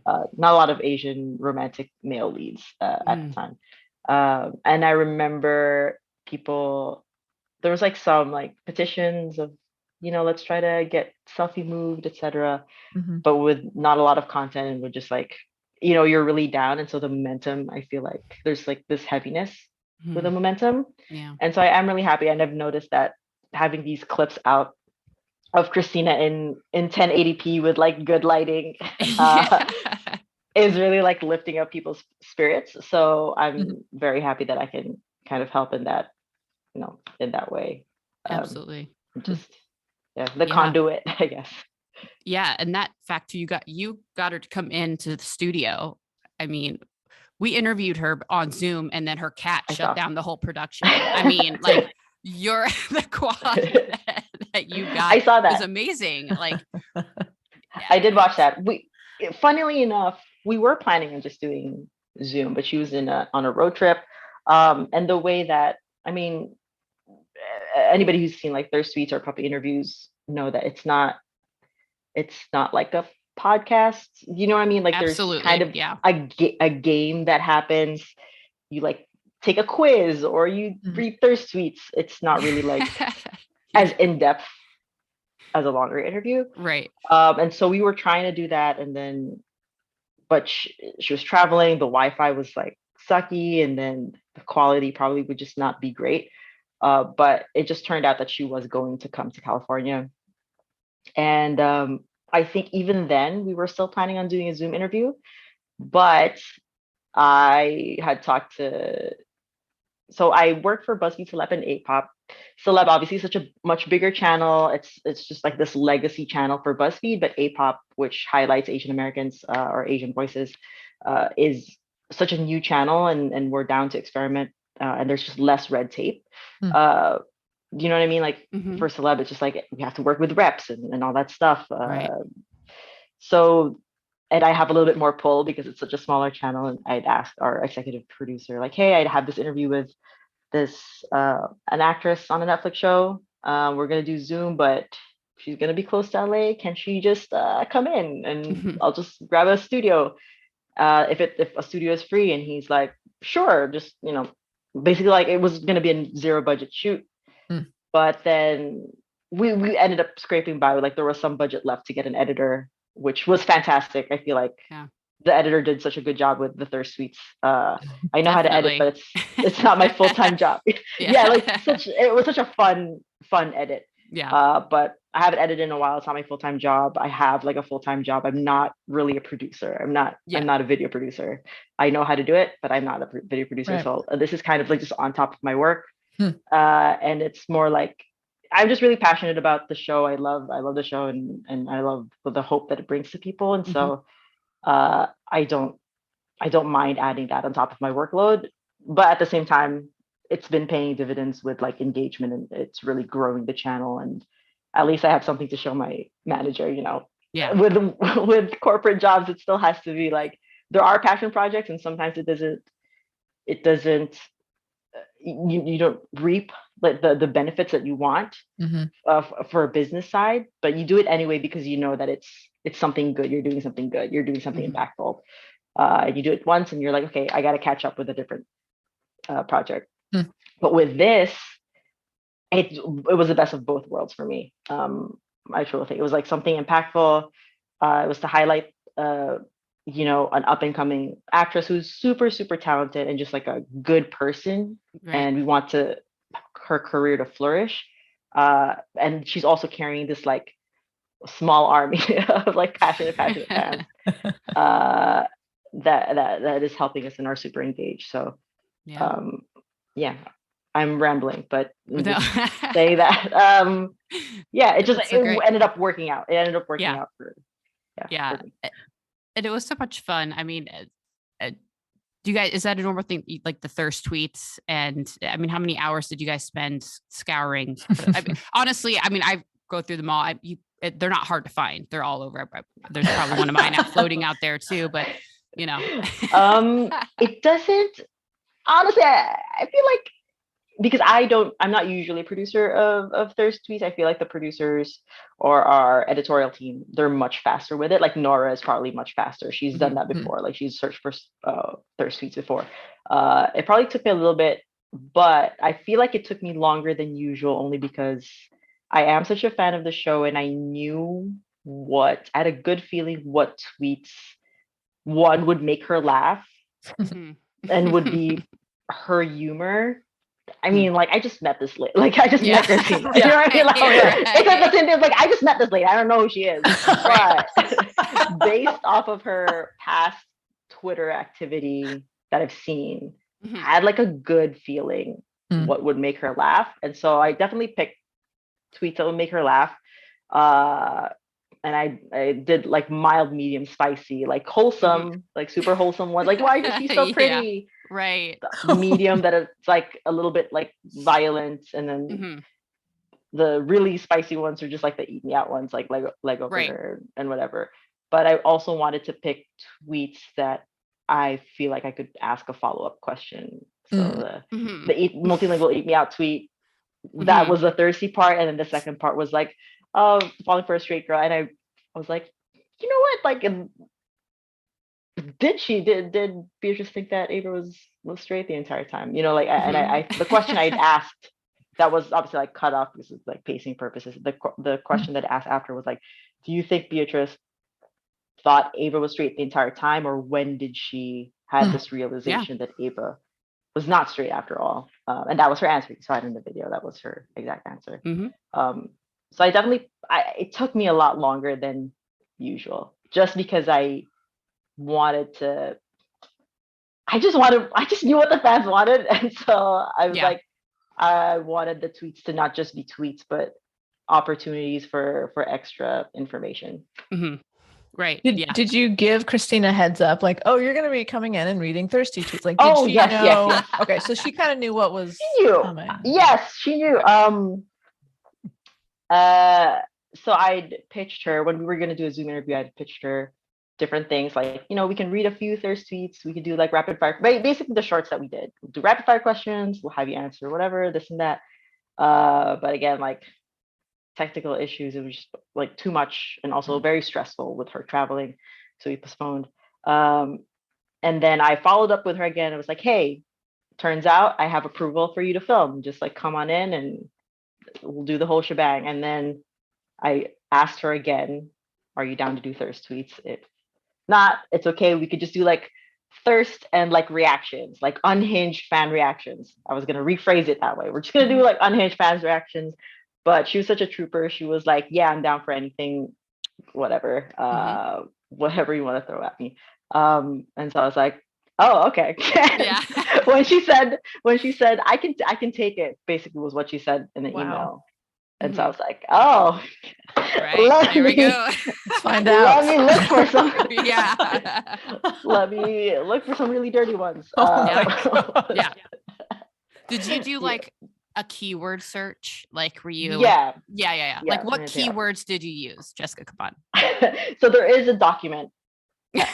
a lot of Asian romantic male leads at the time. And I remember there was like some like petitions of, let's try to get Selfie moved, etc. But with not a lot of content, and we're just like, you're really down. And so the momentum, I feel like there's like this heaviness with the momentum. Yeah. And so I am really happy. And I've noticed that having these clips out of Christina in 1080p with like good lighting is really like lifting up people's spirits. So I'm very happy that I can kind of help in that, in that way. Absolutely. Just the conduit, I guess. Yeah, and that fact you got her to come into the studio. I mean, we interviewed her on Zoom, and then her cat shut down the whole production. I mean, like the quality that you got. I saw that. Was amazing. Like, I did watch that. Funnily enough, we were planning on just doing Zoom, but she was on a road trip, and the way that, I mean, anybody who's seen like Thirst Tweets or Puppy interviews know that it's not like a podcast. You know what I mean? Like absolutely. There's kind of a game that happens. You like take a quiz or you read Thirst Tweets. It's not really like as in-depth as a longer interview. Right. And so we were trying to do that, and then, but she was traveling. The Wi-Fi was like sucky, and then the quality probably would just not be great. But it just turned out that she was going to come to California. And I think even then we were still planning on doing a Zoom interview, but I had talked to, so I work for BuzzFeed Celeb and A-Pop. Celeb obviously is such a much bigger channel. It's just like this legacy channel for BuzzFeed, but A-Pop, which highlights Asian Americans or Asian voices, is such a new channel, and we're down to experiment, and there's just less red tape. You know what I mean? Like for Celeb, it's just like we have to work with reps and all that stuff. Right. So, and I have a little bit more pull because it's such a smaller channel. And I'd asked our executive producer, like, hey, I'd have this interview with an actress on a Netflix show. We're gonna do Zoom, but she's gonna be close to LA. Can she just come in and I'll just grab a studio if a studio is free? And he's like, sure, just basically like it was gonna be a zero budget shoot. But then we ended up scraping by. Like there was some budget left to get an editor, which was fantastic. I feel like the editor did such a good job with the Thirst Suites. I know how to edit, but it's not my full-time job. It was such a fun edit. But I haven't edited in a while. It's not my full-time job. I have like a full-time job. I'm not really a producer. I'm not a video producer. I know how to do it, but I'm not a video producer. Right. So this is kind of like just on top of my work. And it's more like I'm just really passionate about the show. I love the show, and I love the hope that it brings to people. And so I don't mind adding that on top of my workload. But at the same time, it's been paying dividends with like engagement, and it's really growing the channel. And at least I have something to show my manager. With corporate jobs, it still has to be like there are passion projects, and sometimes it doesn't. You don't reap like the benefits that you want for a business side, but you do it anyway because you know that it's something good. You're doing something good. You're doing something impactful. You do it once, and you're like, okay, I got to catch up with a different project. But with this, it was the best of both worlds for me. I truly think it was like something impactful. It was to highlight an up and coming actress who's super, super talented and just like a good person. Right. And we want her career to flourish. And she's also carrying this like small army of like passionate fans that is helping us and are super engaged. So I'm rambling, but say that it ended up working out. It ended up working out for And it was so much fun. I mean, do you guys, is that a normal thing, like the thirst tweets? And I mean, how many hours did you guys spend scouring? I mean, honestly, I mean, I go through them all. They're not hard to find. They're all over. There's probably one of mine floating out there too, but It doesn't, honestly, I feel like, because I'm not usually a producer of thirst tweets. I feel like the producers or our editorial team, they're much faster with it. Like Nora is probably much faster. She's done that before. Like she's searched for thirst tweets before. It probably took me a little bit, but I feel like it took me longer than usual only because I am such a fan of the show and I had a good feeling what tweets one would make her laugh and would be her humor. I mean, like, I just met this lady. Like, I just met Christina. You know what I mean? Like, it's like the same thing. Like, I just met this lady. I don't know who she is. But based off of her past Twitter activity that I've seen, I had like a good feeling what would make her laugh. And so I definitely picked tweets that would make her laugh. And I did like mild, medium, spicy, like wholesome, like super wholesome ones. Like, why is she so pretty? Right. Medium that it's like a little bit like violent, and then the really spicy ones are just like the eat me out ones, like Lego burger and whatever. But I also wanted to pick tweets that I feel like I could ask a follow-up question. So the multilingual eat me out tweet, that was the thirsty part, and then the second part was like, falling for a straight girl, and I was like, you know what, like, did Beatrice think that Ava was straight the entire time? You know, like, and I the question I'd asked, that was obviously like cut off because of like pacing purposes. The question that I asked after was like, do you think Beatrice thought Ava was straight the entire time, or when did she have this realization that Ava was not straight after all? And that was her answer. So I in the video, that was her exact answer. So I definitely, it took me a lot longer than usual, just because I just knew what the fans wanted. And so I was like, I wanted the tweets to not just be tweets, but opportunities for extra information. Right. Did you give Christina a heads up, like, oh, you're going to be coming in and reading thirsty tweets? Like, did she know? Yes. Okay, so she kind of knew what was coming. Yes, she knew. So I'd pitched her when we were going to do a Zoom interview. I'd pitched her different things, like, we can read a few thirst tweets. We could do like rapid fire, basically the shorts that we did. We'll do rapid fire questions. We'll have you answer whatever, this and that. But again, like, technical issues, it was just like too much, and also very stressful with her traveling, so we postponed. And then I followed up with her again. It was like, hey, turns out I have approval for you to film. Just like come on in and we'll do the whole shebang. And then I asked her again, are you down to do thirst tweets? If not, it's okay. We could just do like thirst and like reactions, like unhinged fan reactions. I was gonna rephrase it that way. We're just gonna do like unhinged fans reactions. But she was such a trooper. She was like, yeah, I'm down for anything, whatever, whatever you want to throw at me. And so I was like, oh, okay. when she said, I can take it, basically was what she said in the email. And so I was like, oh, right, here we go. Let's find out. Let me look for some. Let me look for some really dirty ones. Did you do like a keyword search? Like, were you? Yeah. Like, what keywords did you use, Cheska? Come on. So there is a document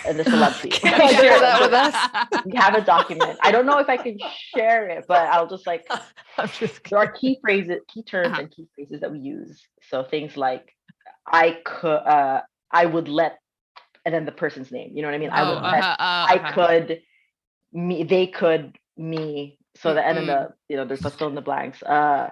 in the celebrity. Can you share that with us? We have a document. I don't know if I can share it, but I'll just like, there are key phrases, key terms, and key phrases that we use. So things like, I would let, and then the person's name. You know what I mean? I would let, I could, me, they could, me. So the, and then the, there's the fill in the blanks. And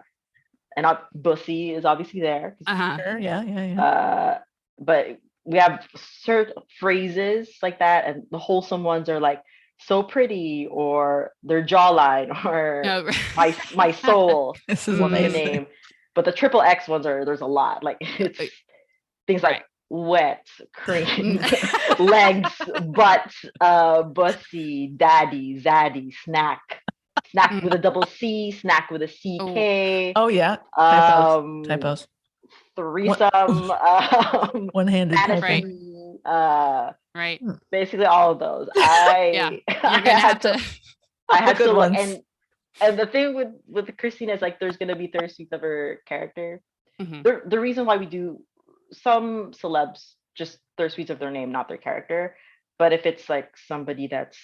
bussy is obviously there. Sure, yeah. But we have certain phrases like that, and the wholesome ones are like so pretty, or their jawline, or my soul. This is amazing. The name. But the triple X ones there's a lot. Like it's things like wet, cream, legs, butt, bussy, daddy, zaddy, snack with a double C, snack with a CK. Oh yeah. Typos. Threesome, one-handed fantasy, Right. basically all of those. Yeah. You're gonna have to. I had good to look, ones. and the thing with Christina is like there's gonna be third suites of her character. Mhm. The reason why we do some celebs just third suites of their name, not their character. But if it's like somebody that's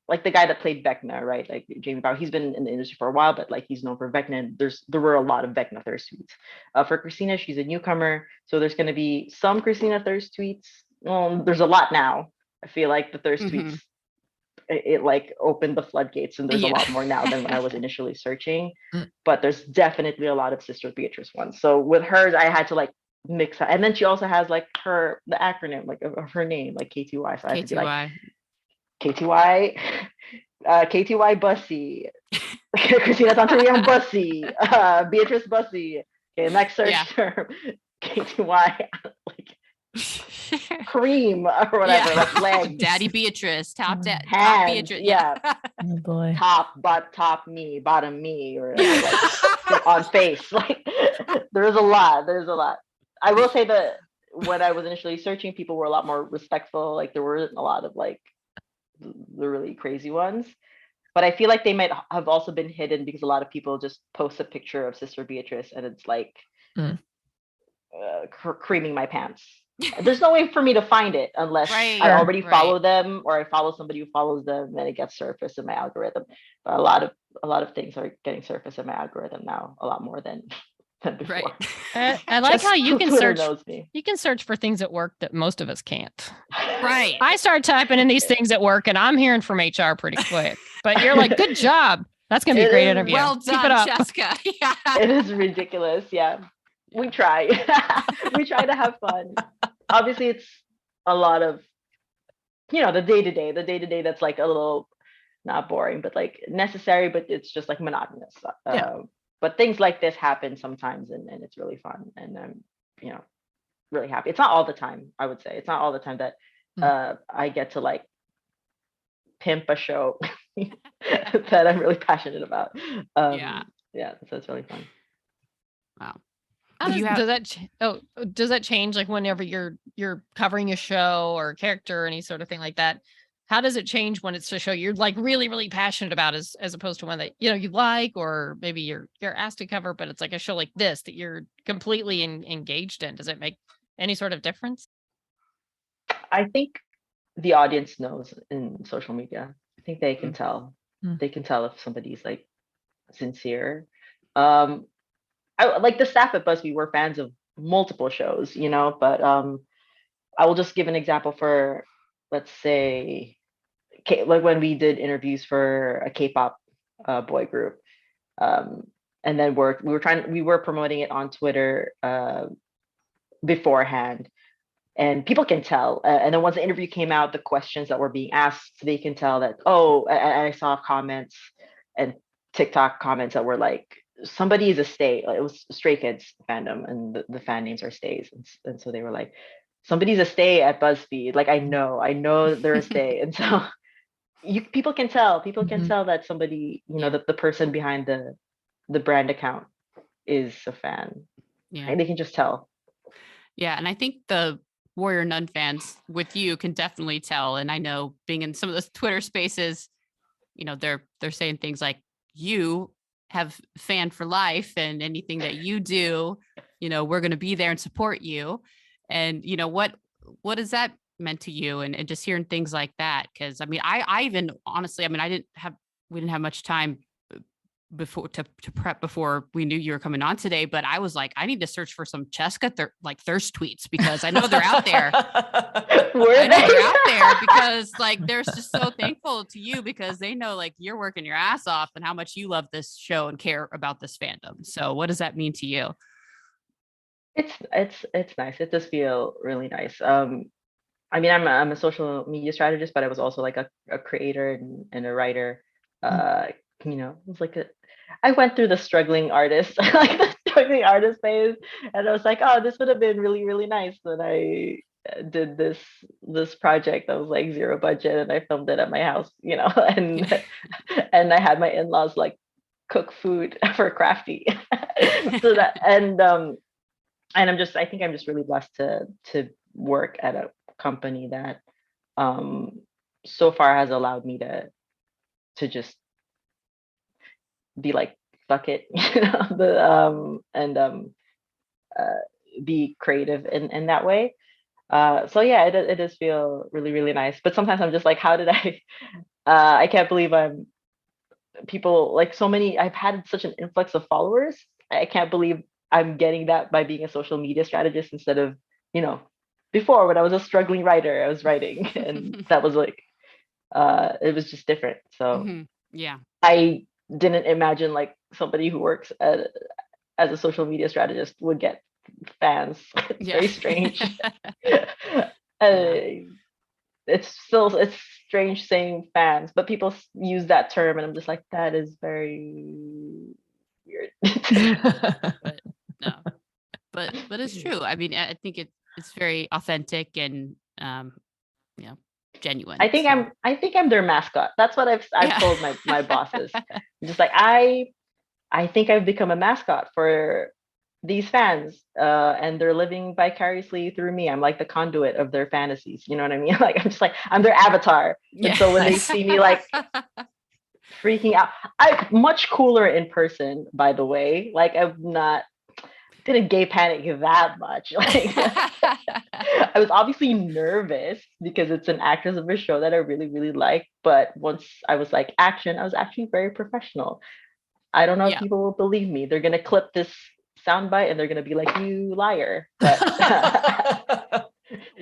like the guy that played Vecna, right? Like Jamie Bauer, he's been in the industry for a while, but like he's known for Vecna. And there were a lot of Vecna thirst tweets. For Christina, she's a newcomer, so there's going to be some Christina thirst tweets. Well, there's a lot now. I feel like the thirst tweets it like opened the floodgates, and there's a lot more now than when I was initially searching. But there's definitely a lot of Sister Beatrice ones. So with hers, I had to like mix up, and then she also has like the acronym like of her name, like KTY. So I had to be like KTY, KTY Bussy, Christina Santorian Bussy, Beatrice Bussy. Okay, next search term, KTY, like cream or whatever, like legs. Daddy Beatrice, top Beatrice. Yeah. Oh boy. Top me, bottom me, or like on face. Like there's a lot. I will say that when I was initially searching, people were a lot more respectful. Like there weren't a lot of like the really crazy ones, but I feel like they might have also been hidden because a lot of people just post a picture of Sister Beatrice and it's like creaming my pants. There's no way for me to find it unless I already follow them or I follow somebody who follows them and it gets surfaced in my algorithm. But a lot of things are getting surfaced in my algorithm now, a lot more than before. Right. I like how you can Twitter search. knows me. You can search for things at work that most of us can't. Right. I start typing in these things at work, and I'm hearing from HR pretty quick. But you're like, "Good job. That's gonna be a great interview. Well done, Keep it up, Cheska." Yeah. It is ridiculous. Yeah, we try. We try to have fun. Obviously, it's a lot of the day to day. That's like a little not boring, but like necessary. But it's just like monotonous. But things like this happen sometimes, and it's really fun, and I'm really happy. It's not all the time. I would say it's not all the time that I get to like pimp a show that I'm really passionate about. So it's really fun. Wow. Does that change like whenever you're covering a show or a character or any sort of thing like that? How does it change when it's a show you're like really, really passionate about as opposed to one that you like, or maybe you're asked to cover, but it's like a show like this that you're completely engaged in? Does it make any sort of difference? I think the audience knows in social media. I think they can tell. They can tell if somebody's like sincere. I like the staff at BuzzFeed were fans of multiple shows, but I will just give an example for, let's say, like when we did interviews for a K-pop boy group, and then we were promoting it on Twitter beforehand, and people can tell. And then once the interview came out, the questions that were being asked, they can tell that. I saw comments and TikTok comments that were like, somebody is a stay. It was Stray Kids fandom, and the fan names are stays, and so they were like, somebody's a stay at BuzzFeed. Like I know they're a stay, and so people can tell. People can tell that somebody, that the person behind the brand account is a fan. Yeah, and they can just tell. Yeah, and I think the Warrior Nun fans with you can definitely tell. And I know being in some of those Twitter spaces, they're saying things like, you have fan for life, and anything that you do, we're going to be there and support you. And what has that meant to you? And just hearing things like that, because I even honestly, we didn't have much time before to prep before we knew you were coming on today, but I was like, I need to search for some Cheska thirst tweets, because I know they're out there. I know they're out there because like they're just so thankful to you, because they know like you're working your ass off and how much you love this show and care about this fandom. So what does that mean to you? It's nice. It does feel really nice. I'm a social media strategist, but I was also like a creator and a writer. It was like I went through the struggling artist, like the struggling artist phase, and I was like, oh, this would have been really, really nice when I did this project that was like zero budget, and I filmed it at my house, and and I had my in-laws like cook food for Crafty, so that and I think I'm just really blessed to work at a company that so far has allowed me to just be like, fuck it, be creative in that way. So yeah, it does feel really, really nice. But sometimes I'm just like, how did I can't believe people, like, so many, I've had such an influx of followers. I can't believe I'm getting that by being a social media strategist instead of, before when I was a struggling writer, I was writing and that was like, it was just different. So Yeah. I didn't imagine like somebody who works as a social media strategist would get fans. It's very strange. It's strange saying fans, but people use that term, and I'm just like, that is very weird. But no, but it's true. I mean, I think it's very authentic and genuine. I think I'm their mascot. That's what I've told my bosses. Just like, I think I've become a mascot for these fans, and they're living vicariously through me. I'm like the conduit of their fantasies. You know what I mean? Like, I'm just like, I'm their avatar. Yeah. And so when they see me like freaking out, I'm much cooler in person, by the way. Like, didn't gay panic that much. Like, I was obviously nervous because it's an actress of a show that I really, really like. But once I was like, action, I was actually very professional. I don't know if people will believe me. They're gonna clip this soundbite and they're gonna be like, "You liar!" But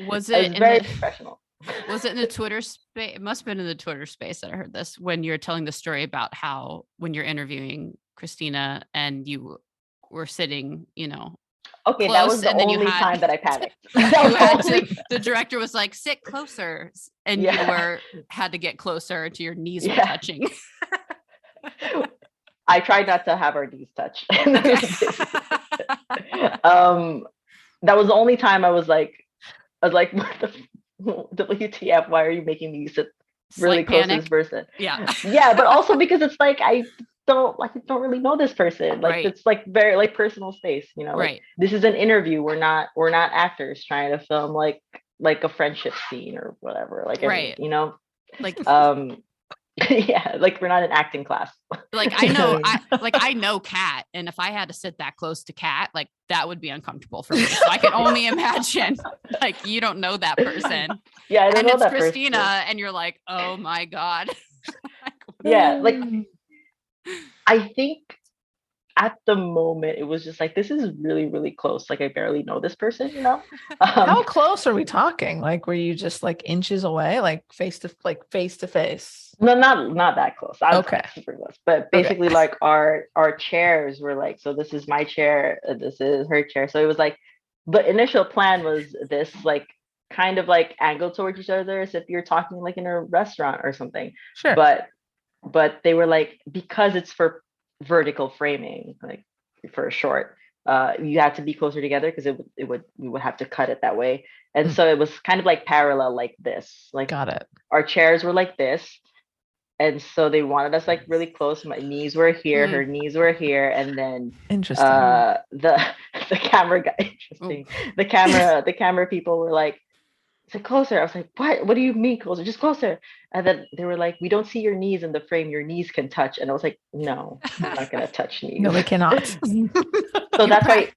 was it very professional? Was it in the Twitter space? It must have been in the Twitter space that I heard this, when you're telling the story about how when you're interviewing Christina and you were sitting, Okay, close, that was the and then only time that I panicked. The director was like, sit closer, and you had to get closer to your knees were touching. I tried not to have our knees touch. That was the only time I was like, what the WTF? Why are you making me sit really close to this person? Yeah, but also because it's like, I don't really know this person. Like, it's like very like personal space, like, this is an interview. We're not actors trying to film like a friendship scene or whatever. Like, like, yeah, like, we're not an acting class. Like, I know Kat, and if I had to sit that close to Kat, like, that would be uncomfortable for me. So I can only imagine, like, you don't know that person. Yeah, I don't know that Christina, person. and you're like, oh my God. Yeah, like, I think at the moment it was just like, this is really, really close. Like, I barely know this person, How close are we talking? Like, were you just like inches away, like face to face? No, not that close. Okay, super close. But basically, like, our chairs were like, so this is my chair, this is her chair. So it was like, the initial plan was this, like, kind of like angled towards each other, as if you're talking like in a restaurant or something. Sure. But they were like, because it's for vertical framing, like for a short, you have to be closer together because we would have to cut it that way. And so it was kind of like parallel, like this. Like, got it. Our chairs were like this. And so they wanted us like really close. My knees were here, her knees were here, and then interesting. The camera guy, interesting. The camera people were like, "Sit closer." I was like, "What? What do you mean closer? Just closer." And then they were like, "We don't see your knees in the frame. Your knees can touch." And I was like, "No, I'm not gonna touch knees. No, we cannot." So that's why.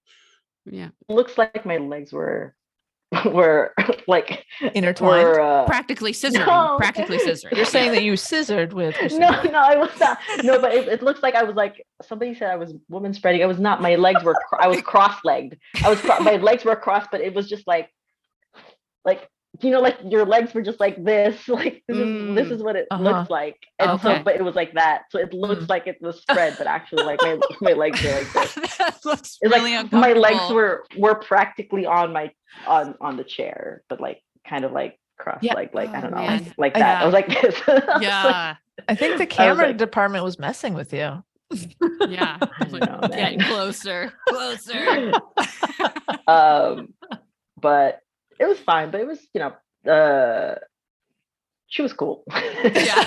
Yeah, it looks like my legs were like intertwined, practically scissoring. You're saying that you scissored with no, I was not. No, but it looks like I was like, somebody said I was woman spreading. I was not. My legs were I was cross-legged. My legs were crossed, but it was just like like your legs were just like this. Like, this is what it looks like. And so, but it was like that. So it looks like it was spread, but actually, like, my legs were like this. That looks it's really like uncomfortable. My legs were practically on on the chair, but like kind of like cross, like I don't know, like that. I was like this. Yeah. I think the camera department was messing with you. Yeah. Getting closer. But it was fine. But it was, she was cool. Yeah.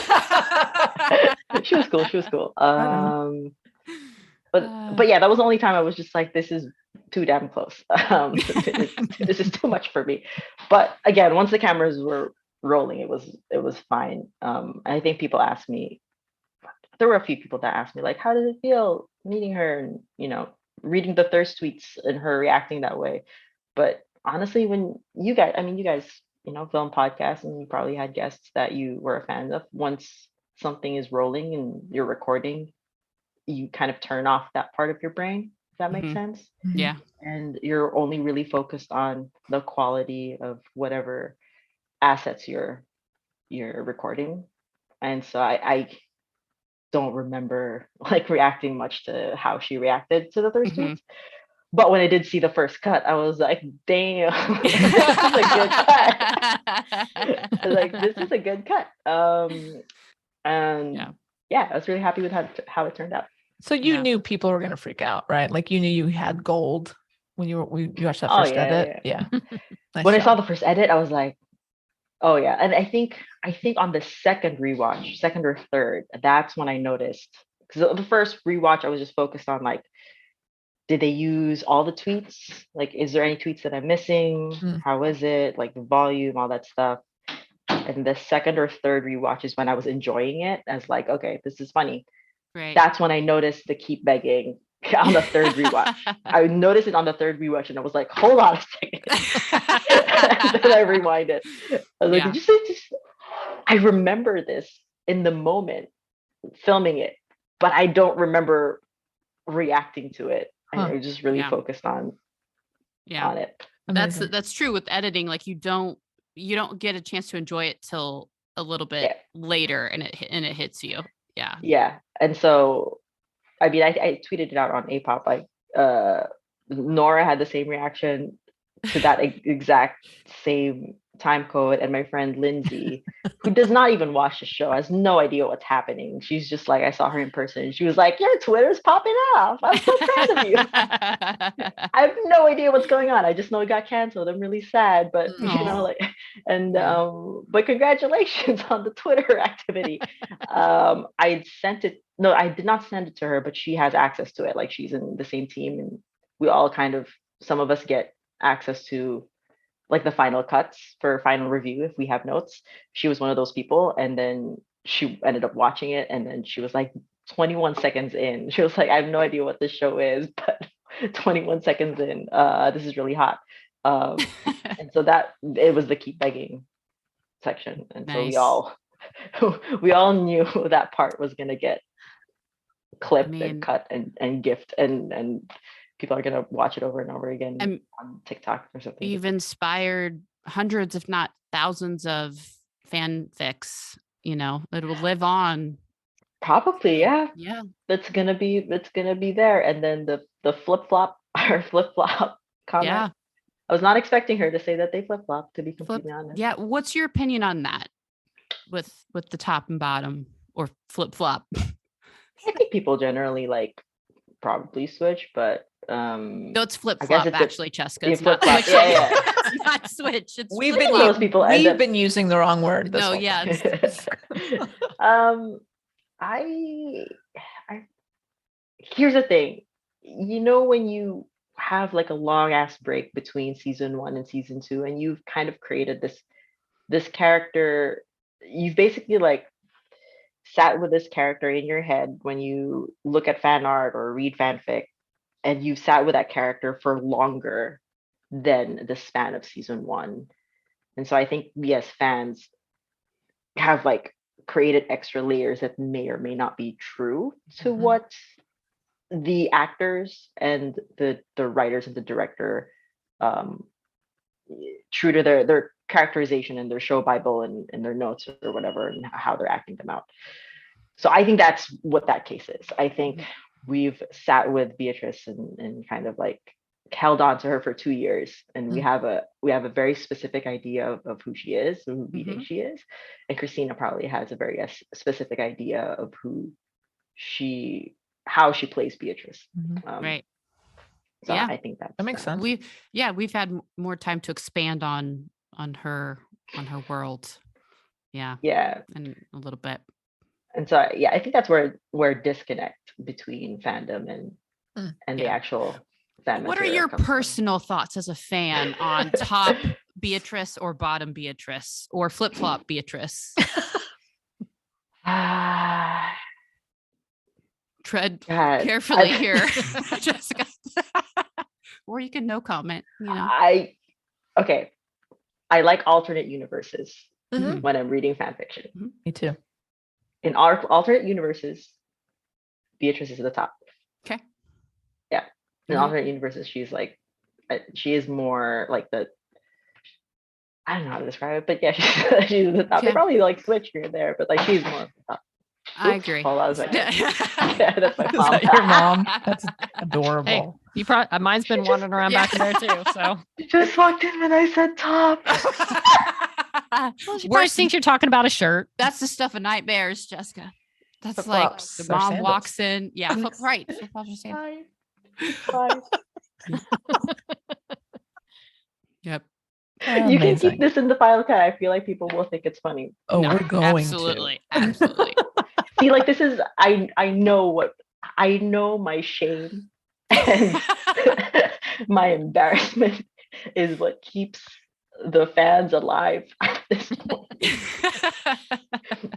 She was cool. But yeah, that was the only time I was just like, this is too damn close. This is too much for me. But again, once the cameras were rolling, it was fine. I think people asked me. There were a few people that asked me like, "How did it feel meeting her?" And reading the thirst tweets and her reacting that way. But honestly, when you guys, film podcasts, and you probably had guests that you were a fan of. Once something is rolling and you're recording, you kind of turn off that part of your brain, if that makes Mhm. sense. Yeah. And you're only really focused on the quality of whatever assets you're recording. And so I don't remember like reacting much to how she reacted to the thirst Mhm. tweets. But when I did see the first cut, I was like, damn, this is a good cut. I was like, this is a good cut. And Yeah. I was really happy with how it turned out. So you Yeah. knew people were going to freak out, right? Like you knew you had gold when you watched that Oh, first yeah, edit. Yeah. Nice When I job. saw the first edit, I was like, oh yeah. And I think on the second rewatch, second or third, that's when I noticed. Because the first rewatch, I was just focused on like, did they use all the tweets? Like, is there any tweets that I'm missing? Mm. How is it? Like the volume, all that stuff. And the second or third rewatch is when I was enjoying it as like, okay, this is funny. Right. That's when I noticed the keep begging on the third rewatch. I noticed it on the third rewatch and I was like, hold on a second. And then I rewinded. I was like, Yeah. did you say this? I remember this in the moment filming it, but I don't remember reacting to it. Huh. I was just really Yeah. focused on it. Amazing. That's true with editing. Like you don't get a chance to enjoy it till a little bit Yeah. later, and it hits you. Yeah. Yeah. And so, I mean, I tweeted it out on APOP. Like, Nora had the same reaction to that exact same time code, and my friend Lindsay, who does not even watch the show, has no idea what's happening. She's just like, I saw her in person, and she was like, "Your Twitter's popping off. I'm so proud of you." I have no idea what's going on. I just know it got canceled. I'm really sad, but Aw. and Yeah. but congratulations on the Twitter activity. I sent it. No, I did not send it to her, but she has access to it. Like she's in the same team, and we all kind of, some of us get access to like the final cuts for final review if we have notes. She was one of those people, and then she ended up watching it, and then she was like 21 seconds in. She was like, I have no idea what this show is, but 21 seconds in, this is really hot. And so that it was the keep begging section, and so Nice. we all knew that part was gonna get clipped mean- and cut and gift, and people are gonna watch it over and over again And on TikTok or something. you've inspired hundreds, if not thousands, of fanfics. That will live on. Probably, yeah. Yeah. That's gonna be there. And then the flip flop or flip flop comment. Yeah. I was not expecting her to say that they flip flop, to be Flip. completely honest. Yeah. What's your opinion on that? With the top and bottom, or flip flop? I think people generally like probably switch, but No, it's flip I guess flop it's actually, Cheska. yeah, It's not flip-flop. switch. Yeah. It's not switch. It's We've flip been flop. Those people end We've up- been using the wrong word. This No, whole yeah, time. I here's the thing. When you have like a long ass break between season 1 and season 2, and you've kind of created this character, you've basically like sat with this character in your head when you look at fan art or read fanfic, and you've sat with that character for longer than the span of season 1. And so I think we as fans have like created extra layers that may or may not be true to Mhm. what the actors and the writers and the director, um true to their characterization and their show bible and their notes or whatever, and how they're acting them out. So I think that's what that case is. I think we've sat with Beatrice and kind of like held on to her for 2 years, and we have a very specific idea of who she is and who we think she is, and Christina probably has a very specific idea of how she plays Beatrice. Right. So Yeah. I think that makes sense. We've had more time to expand on her world. Yeah. Yeah. And a little bit. And so I think that's where disconnect between fandom and the actual fan What are material your comes from. personal thoughts as a fan on top Beatrice or bottom Beatrice or flip flop Beatrice? Tread God, carefully here, Jessica. Or you can no comment, you know. Okay. I like alternate universes Mhm. when I'm reading fan fiction. Me too. In our alternate universes, Beatrice is at the top. Okay. Yeah. In Mhm. alternate universes, she's like, she is more like the, I don't know how to describe it, but yeah, she's at the top. They Okay. probably like switch here and there, but like she's more at the top. I Oops, agree. hold on a second. Yeah, that's my Is mom. that your mom? That's adorable. Hey, you probably mine's been wandering around back in there too. So She just walked in when I said top. well, she probably Worst, thinks you're talking about a shirt. that's the stuff of nightmares, Jessica. That's Flip-flops like the or mom sandals. walks in. Yeah, right. Flip-flops or sandals. Fine. Yep. You can keep Amazing. this in the file cut. I feel like people will think it's funny. Oh, No, we're going absolutely. Absolutely. See, like this is I know my shame and my embarrassment is what keeps the fans alive at this point.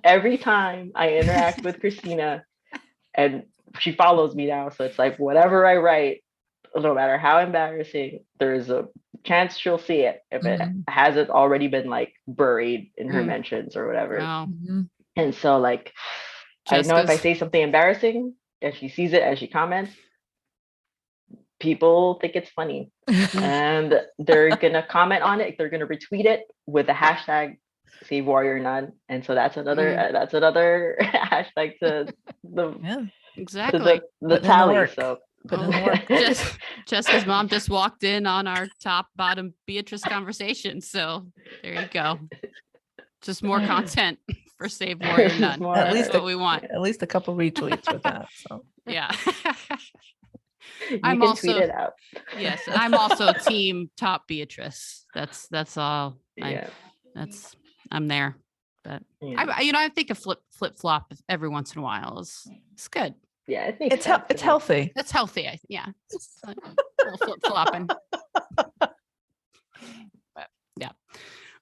Every time I interact with Christina, and she follows me now, so it's like whatever I write, no matter how embarrassing, there's a chance she'll see it if it Mhm. hasn't already been like buried in her Mm. mentions or whatever. Wow. Mhm. And so like I know if I Jessica's say something embarrassing and she sees it and she comments, people think it's funny and they're gonna comment on it. They're gonna retweet it with the hashtag Save Warrior Nun, and so that's another hashtag to the Yeah. exactly. the Putting in the tally. work. So Put in the work. Jessica's mom just walked in on our top bottom Beatrice conversation. So there you go. Just more content for Save Warrior Just Nun. more- At That's least what we want. At least a couple retweets with that. So Yeah. you I'm can also- tweet it out. Yes, and I'm also team top Beatrice. That's all. Yeah. I'm there. But Yeah. I think a flip flop every once in a while is good. Yeah, it makes it's sense. it's healthy. That's healthy. Yeah. It's like a little flip flopping. But yeah.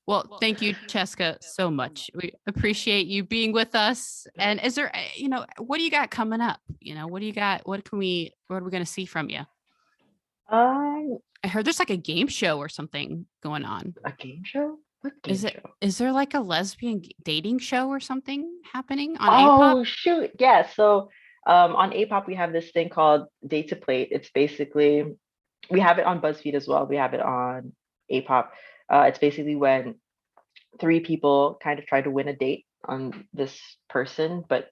Well, thank you, Cheska, so much. We appreciate you being with us. And is there, what do you got coming up? What do you got? What are we going to see from you? I heard there's like a game show or something going on. A game show? What game Is it? show? Is there like a lesbian dating show or something happening on Oh APOP? shoot. Yeah. So on APOP we have this thing called Date to Plate. It's basically we have it on BuzzFeed as well. We have it on APOP. It's basically when three people kind of try to win a date on this person, but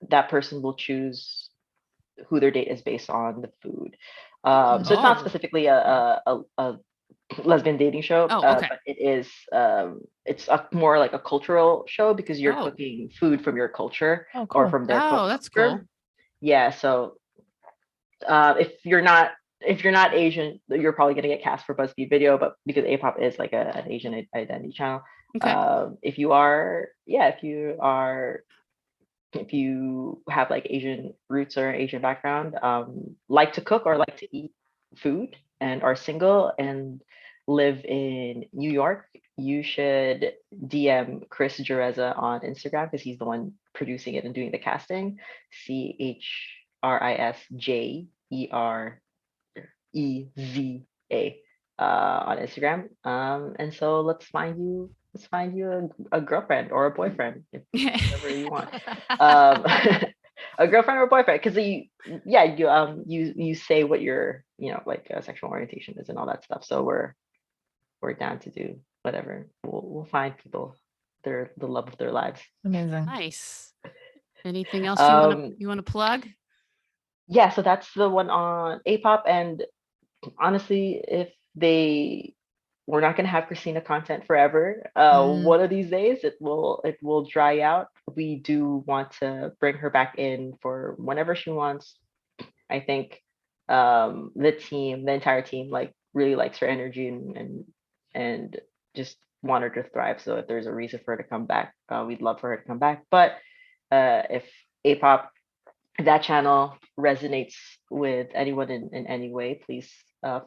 that person will choose who their date is based on the food. So it's not Oh. specifically a lesbian dating show, Oh, okay. but it is it's more like a cultural show because you're Oh. cooking food from your culture Oh, cool. or from their Oh, culture. that's cool. Yeah, so if you're not Asian, you're probably gonna get cast for BuzzFeed Video, but because APOP is like an Asian identity channel, Okay. if you have like Asian roots or Asian background, like to cook or like to eat food and are single and live in New York, you should DM Chris Jereza on Instagram because he's the one producing it and doing the casting. CHRISJEREZA on Instagram. And so let's find you a girlfriend or a boyfriend, whatever you want. A girlfriend or a boyfriend, because you say what your like sexual orientation is and all that stuff. So we're down to do whatever. We'll find people the love of their lives. Amazing. Nice. Anything else you want to plug? Yeah, so that's the one on APOP, and honestly, if we're not going to have Christina content forever. One of these days it will dry out. We do want to bring her back in for whenever she wants. I think the entire team like really likes her energy and just want her to thrive. So if there's a reason for her to come back, we'd love for her to come back. But if APOP that channel resonates with anyone in any way, please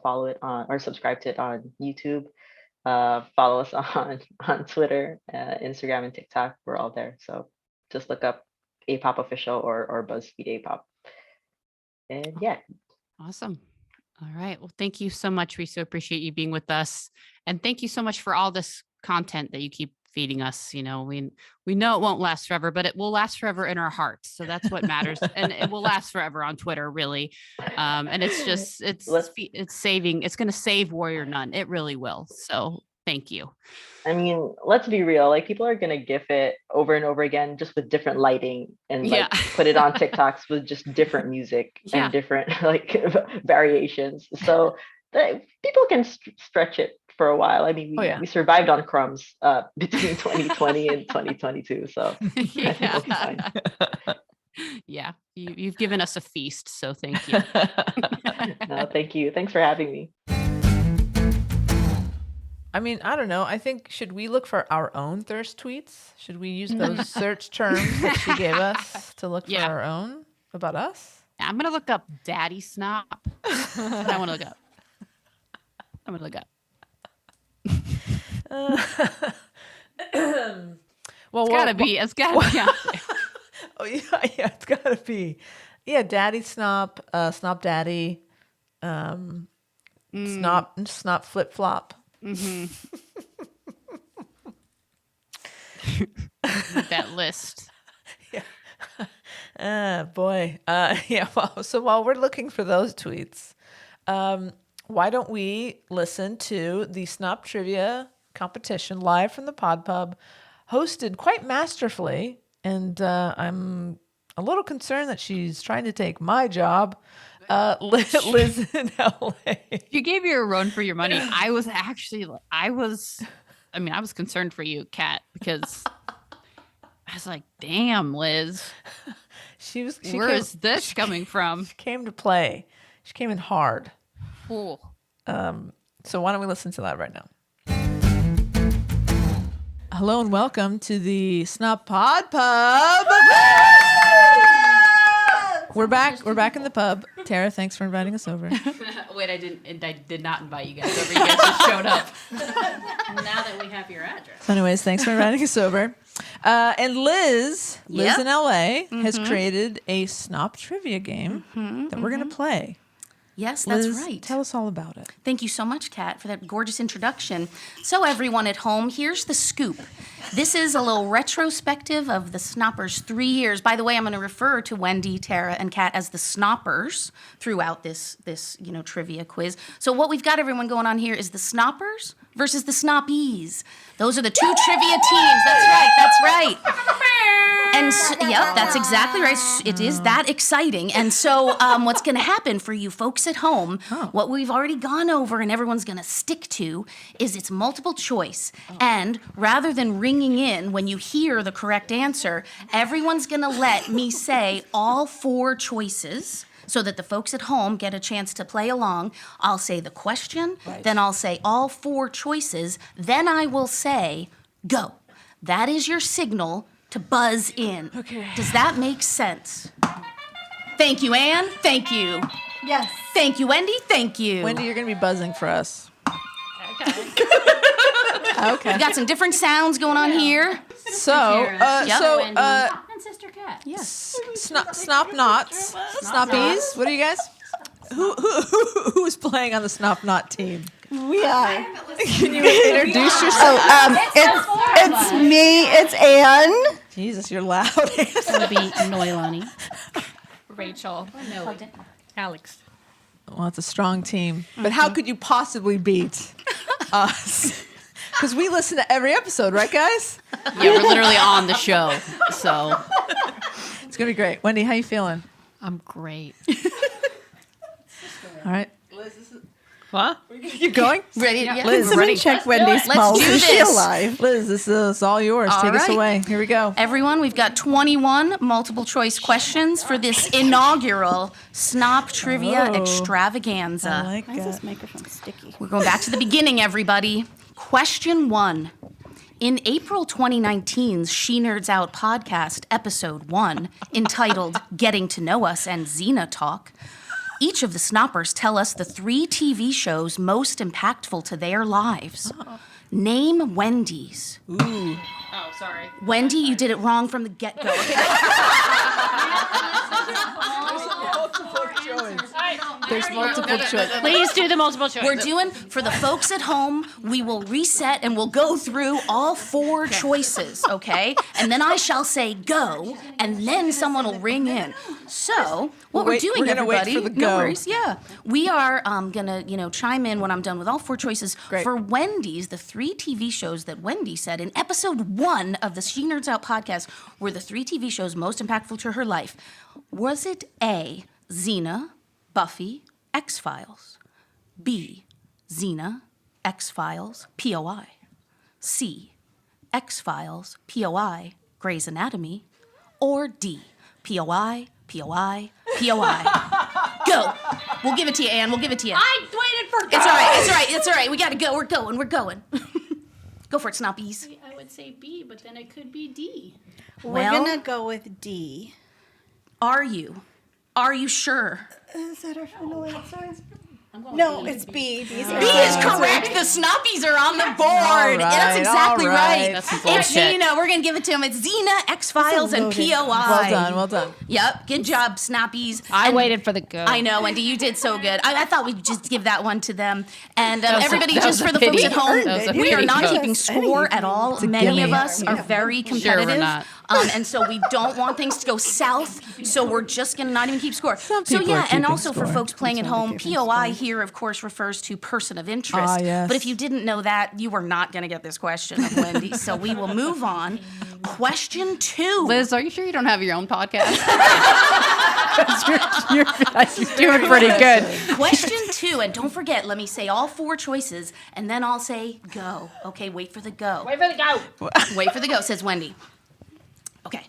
follow it on or subscribe to it on YouTube. Follow us on Twitter, Instagram, and TikTok. We're all there. So just look up APOP official or BuzzFeed APOP. And yeah. Awesome. All right. Well, thank you so much. We so appreciate you being with us. And thank you so much for all this content that you keep feeding us. You know, we know it won't last forever, but it will last forever in our hearts. So that's what matters. And it will last forever on Twitter, really. And it's just, it's going to save Warrior Nun. It really will. So thank you. I mean, let's be real. Like, people are gonna GIF it over and over again, just with different lighting, and like put it on TikToks with just different music and different like variations. So people can stretch it for a while. I mean, we survived on crumbs between 2020 and 2022. So I think we'll be fine. Yeah, you've given us a feast. So thank you. No, thank you. Thanks for having me. I mean, I don't know. I think, should we look for our own thirst tweets? Should we use those search terms that she gave us to look for our own about us? I'm going to look up Daddy Snop. I want to look up. I'm going to look up. Well, it's gotta be. It's gotta be. Oh yeah, it's gotta be. Yeah, Daddy Snop, Snop Daddy, Snop Flip Flop. Mm-hmm. That list. Yeah. Boy. Yeah. Well, so while we're looking for those tweets, why don't we listen to the SNOP Trivia competition live from the Pod Pub, hosted quite masterfully, and I'm a little concerned that she's trying to take my job. Liz in LA. You gave you a run for your money. I was concerned for you, Kat, because I was like, damn, Liz. Where is this coming from? She came to play. She came in hard. Cool. So why don't we listen to that right now? Hello and welcome to the SNOP Pod Pub. We're back in the pub. Tara, thanks for inviting us over. Wait, I did not invite you guys over. You guys just showed up. Now that we have your address. So anyways, thanks for inviting us over. And Liz in LA has created a SNOP trivia game that we're going to play. Yes, that's Liz, right. Tell us all about it. Thank you so much, Kat, for that gorgeous introduction. So everyone at home, here's the scoop. This is a little retrospective of the Snoppers' 3 years. By the way, I'm going to refer to Wendy, Tara, and Kat as the Snoppers throughout this trivia quiz. So what we've got everyone going on here is the Snoppers versus the Snoppies. Those are the two trivia teams. That's right. And that's exactly right. It is that exciting. And so what's going to happen for you folks at home, what we've already gone over and everyone's going to stick to, is it's multiple choice. And rather than ringing in when you hear the correct answer, everyone's going to let me say all four choices so that the folks at home get a chance to play along. I'll say the question, then I'll say all four choices, then I will say, go. That is your signal to buzz in. Okay. Does that make sense? Thank you, Anne. Thank you. Yes. Thank you, Wendy. Thank you. Wendy, you're going to be buzzing for us. Okay. Okay. We got some different sounds going on here. And Sister Cat. Yes. Snop knots. Snoppies. What are you guys? Who's playing on the Snop knot team? We are. Can you introduce yourself? It's me. It's Anne. Jesus, you're loud. It'll be Noilani. Rachel. No. Alex. Well, it's a strong team. But how could you possibly beat us? Because we listen to every episode, right, guys? Yeah, we're literally on the show. So it's going to be great. Wendy, how you feeling? I'm great. All right. What? Keep going? Ready? Yeah. Liz, Somebody check Wendy's Let's pulse. do Is she this. alive? Liz, this is all yours. All Take us right. away. Here we go. Everyone, we've got 21 multiple choice questions for this inaugural SNOP Trivia Whoa. Extravaganza. I like Why is that. this microphone sticky? We're going back to the beginning, everybody. Question 1. In April 2019's She Nerds Out podcast, episode 1, entitled Getting to Know Us and Xena Talk, each of the Snoppers tell us the 3 TV shows most impactful to their lives. Name Wendy's. Ooh. Oh, sorry. Wendy, you did it wrong from the get-go. There's multiple choice. Please do the multiple choice. We're doing, for the folks at home, we will reset and we'll go through all 4 choices, okay? And then I shall say go, and then someone will ring in. So, what we're doing, we're gonna wait everybody, for the no go. worries, yeah. We are gonna, chime in when I'm done with all 4 choices. Great. For Wendy's, the 3 TV shows that Wendy said in episode 1 of the She Nerds Out podcast were the 3 TV shows most impactful to her life. Was it A, Xena, Buffy, X-Files? B, Xena, X-Files, POI? C, X-Files, POI, Grey's Anatomy? Or D, POI, POI, POI? Go. We'll give it to you, Anne. We'll give it to you. I waited for It's all right. It's all right. It's all right. We got to go. We're going. We're going. Go for it, Snoppies. I would say B, but then it could be D. We're Well- gonna go with D. Are you? Are you sure? Is that our final answer? I'm going No, B. it's B. B's B is correct. The Snoppies are on the board. That's exactly all right. right. That's some It's bullshit. we're gonna give it to him. It's Xena, X-Files, and loaded. POI. Well done. Well done. Yep. Good job, Snoppies. I And- waited for the go. I know, Wendy, you did so good. I thought we'd just give that one to them. And was a- everybody, that just was a for the folks pity. at home, That was a we are pity. not Yes. keeping score at all. a Many gimme. of us are very competitive. not. And so we don't want things to go south. So we're just going to not even keep score. Some So people are and keeping also for score. folks playing at That's why home, they're keeping POI score. here, of course, refers to person of interest. Ah, yes. But if you didn't know that, you were not going to get this question of Wendy. So we will move on. Question 2. Liz, are you sure you don't have your own podcast? you're doing pretty good. Question 2, and don't forget, let me say all 4 choices, and then I'll say go. Okay, wait for the go. Wait for the go. Wait for the go, says Wendy. Okay.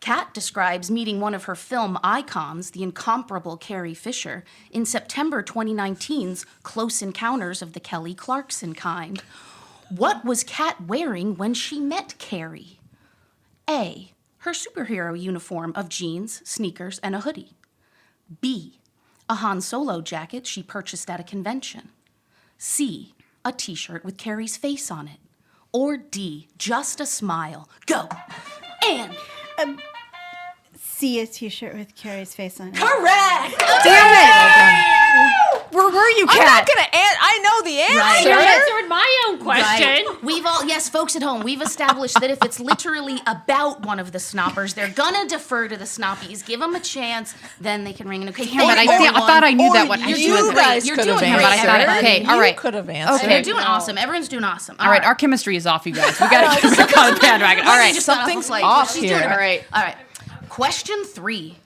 Kat describes meeting one of her film icons, the incomparable Carrie Fisher, in September 2019's Close Encounters of the Kelly Clarkson Kind. What was Kat wearing when she met Carrie? A, her superhero uniform of jeans, sneakers, and a hoodie. B, a Han Solo jacket she purchased at a convention. C, a t-shirt with Carrie's face on it. Or D, just a smile. Go. And C, a t-shirt with Carrie's face on it. correct. Where were you, I'm Kat? not gonna. I know the answer. Right. You answered my own question. Right. We've all, yes, folks at home, we've established that if it's literally about one of the Snoppers, they're gonna defer to the Snoppies. Give them a chance, then they can ring in. Okay, Damn it, I thought I knew that one. You're You doing guys great. You're could doing have great. answered. But I thought- everybody. okay, all right. You could have answered. You're doing awesome. Everyone's doing awesome. All right, our chemistry is off, you guys. We gotta get back on the bandwagon. All right, Just got off something's the flight. off She's here. doing it. All right. All right. Question 3.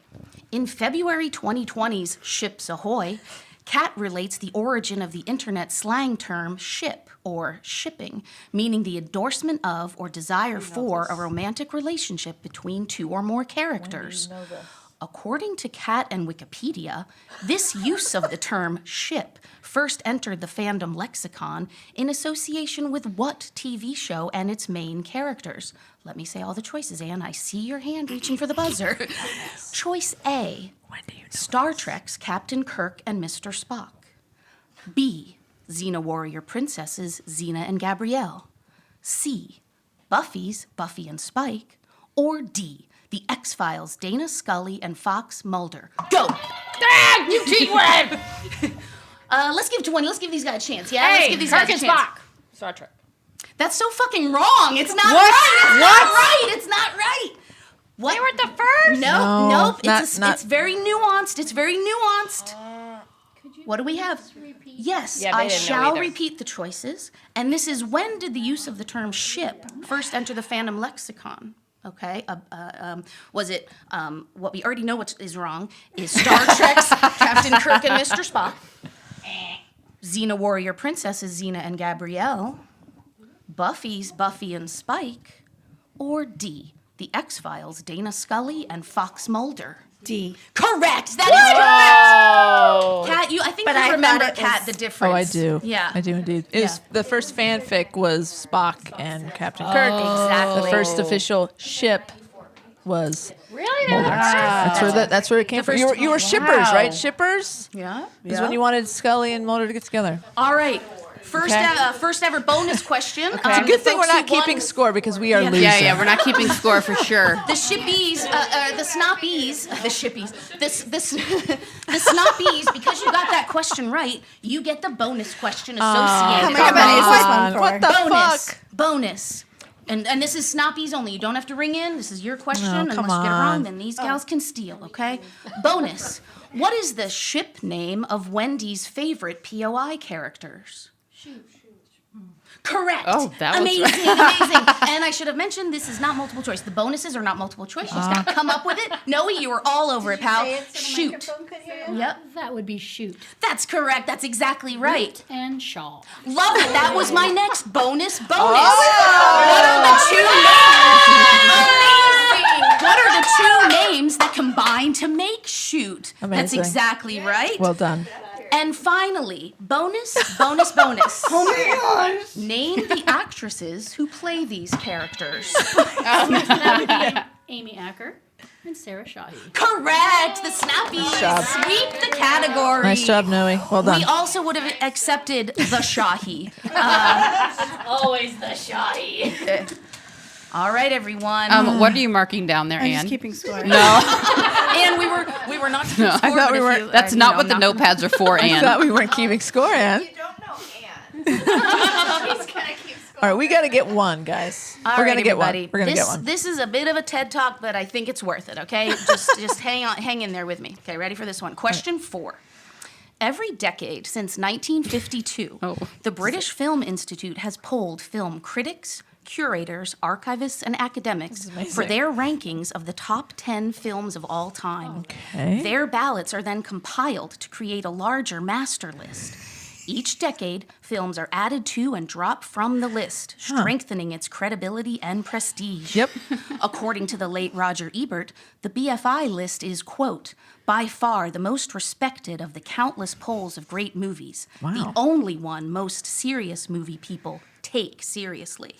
In February 2020's Ships Ahoy, Kat relates the origin of the internet slang term ship or shipping, meaning the endorsement of or desire for a romantic relationship between 2 or more characters. According to Kat and Wikipedia, this use of the term ship first entered the fandom lexicon in association with what TV show and its main characters? Let me say all the choices, Anne. I see your hand reaching for the buzzer. Choice A, Star Trek's Captain Kirk and Mr. Spock. B, Xena Warrior Princesses Xena and Gabrielle. C, Buffy's Buffy and Spike. Or D, The X-Files Dana Scully and Fox Mulder. Go! Ah, you cheat web. Let's give 20. Let's give these guys a chance. Yeah, Hey, let's give these Kirk guys a and chance. Spock. Star Trek. That's so fucking wrong. It's not What? right. It's What? not right. It's not right. What? They were the first. No, No, nope. not- It's very nuanced. It's very nuanced. What do we have? Yes, Yeah, they I didn't know shall either. repeat the choices. And this is when did the use of the term ship first enter the fandom lexicon? Okay, was it what we already know what is wrong is Star Trek's Captain Kirk and Mr. Spock, Xena Warrior Princesses Xena and Gabrielle, Buffy's Buffy and Spike, or D, The X-Files Dana Scully and Fox Mulder? D. Correct. That is correct. Oh. Kat, I think But you I remember, thought it Kat, was- the difference. Oh, I do. Yeah. I do indeed. The first fanfic was Spock and Captain Kirk. Exactly. The first official ship was. Really? That's where it came from. You were shippers, right? Shippers Yeah. is when you wanted Scully and Mulder to get together. All right. First ever bonus question. It's a good thing we're not keeping score because we are losing. Yeah, we're not keeping score for sure. The shippies, the snoppies, the shippies, the snoppies, because you got that question right, you get the bonus question How associated. many money is this one for? What the bonus. fuck? Bonus. And this is snoppies only. You don't have to ring in. This is your question. Oh, Unless come you get it on. wrong, then these gals can steal, okay? Bonus. What is the ship name of Wendy's favorite POI characters? Correct. Oh, that was amazing, amazing. And I should have mentioned this is not multiple choice. The bonuses are not multiple choice. You just gotta come up with it. Noe, you were all over it, pal. Shoot. Yep, That would be shoot. that's correct. That's exactly right. And shawl. Love it. That was my next bonus. What Oh. are the two names that combine to make shoot? That's Amazing. exactly right. Well done. And finally, bonus. Oh my gosh. Name the actresses who play these characters. That would be Amy Acker and Sarah Shahi. Correct. The Snappies job. sweep the category. Nice job, Noe. Well done. We also would have accepted the Shahi. Always the Shahi. All right, everyone. What are you marking down there, I'm Anne? just keeping score. No, And we were not keeping score. I thought but we if weren't- you- that's you not know, what the not- notepads are for, I Anne. thought we weren't keeping score, Anne. You don't know Anne. She's gonna keep score. All right, we got to get one, guys. All We're right, gonna get one. everybody. We're gonna this, get one. This is a bit of a TED Talk, but I think it's worth it, okay? Just hang in there with me. Okay, ready for this one? Question 4. Every decade since 1952, the British Film Institute has polled film critics, curators, archivists, and academics for their rankings of the top 10 films of all time. Okay. Their ballots are then compiled to create a larger master list. Each decade, films are added to and dropped from the list, strengthening its credibility and prestige. Yep. According to the late Roger Ebert, the BFI list is, quote, by far the most respected of the countless polls of great movies, the only one most serious movie people take seriously.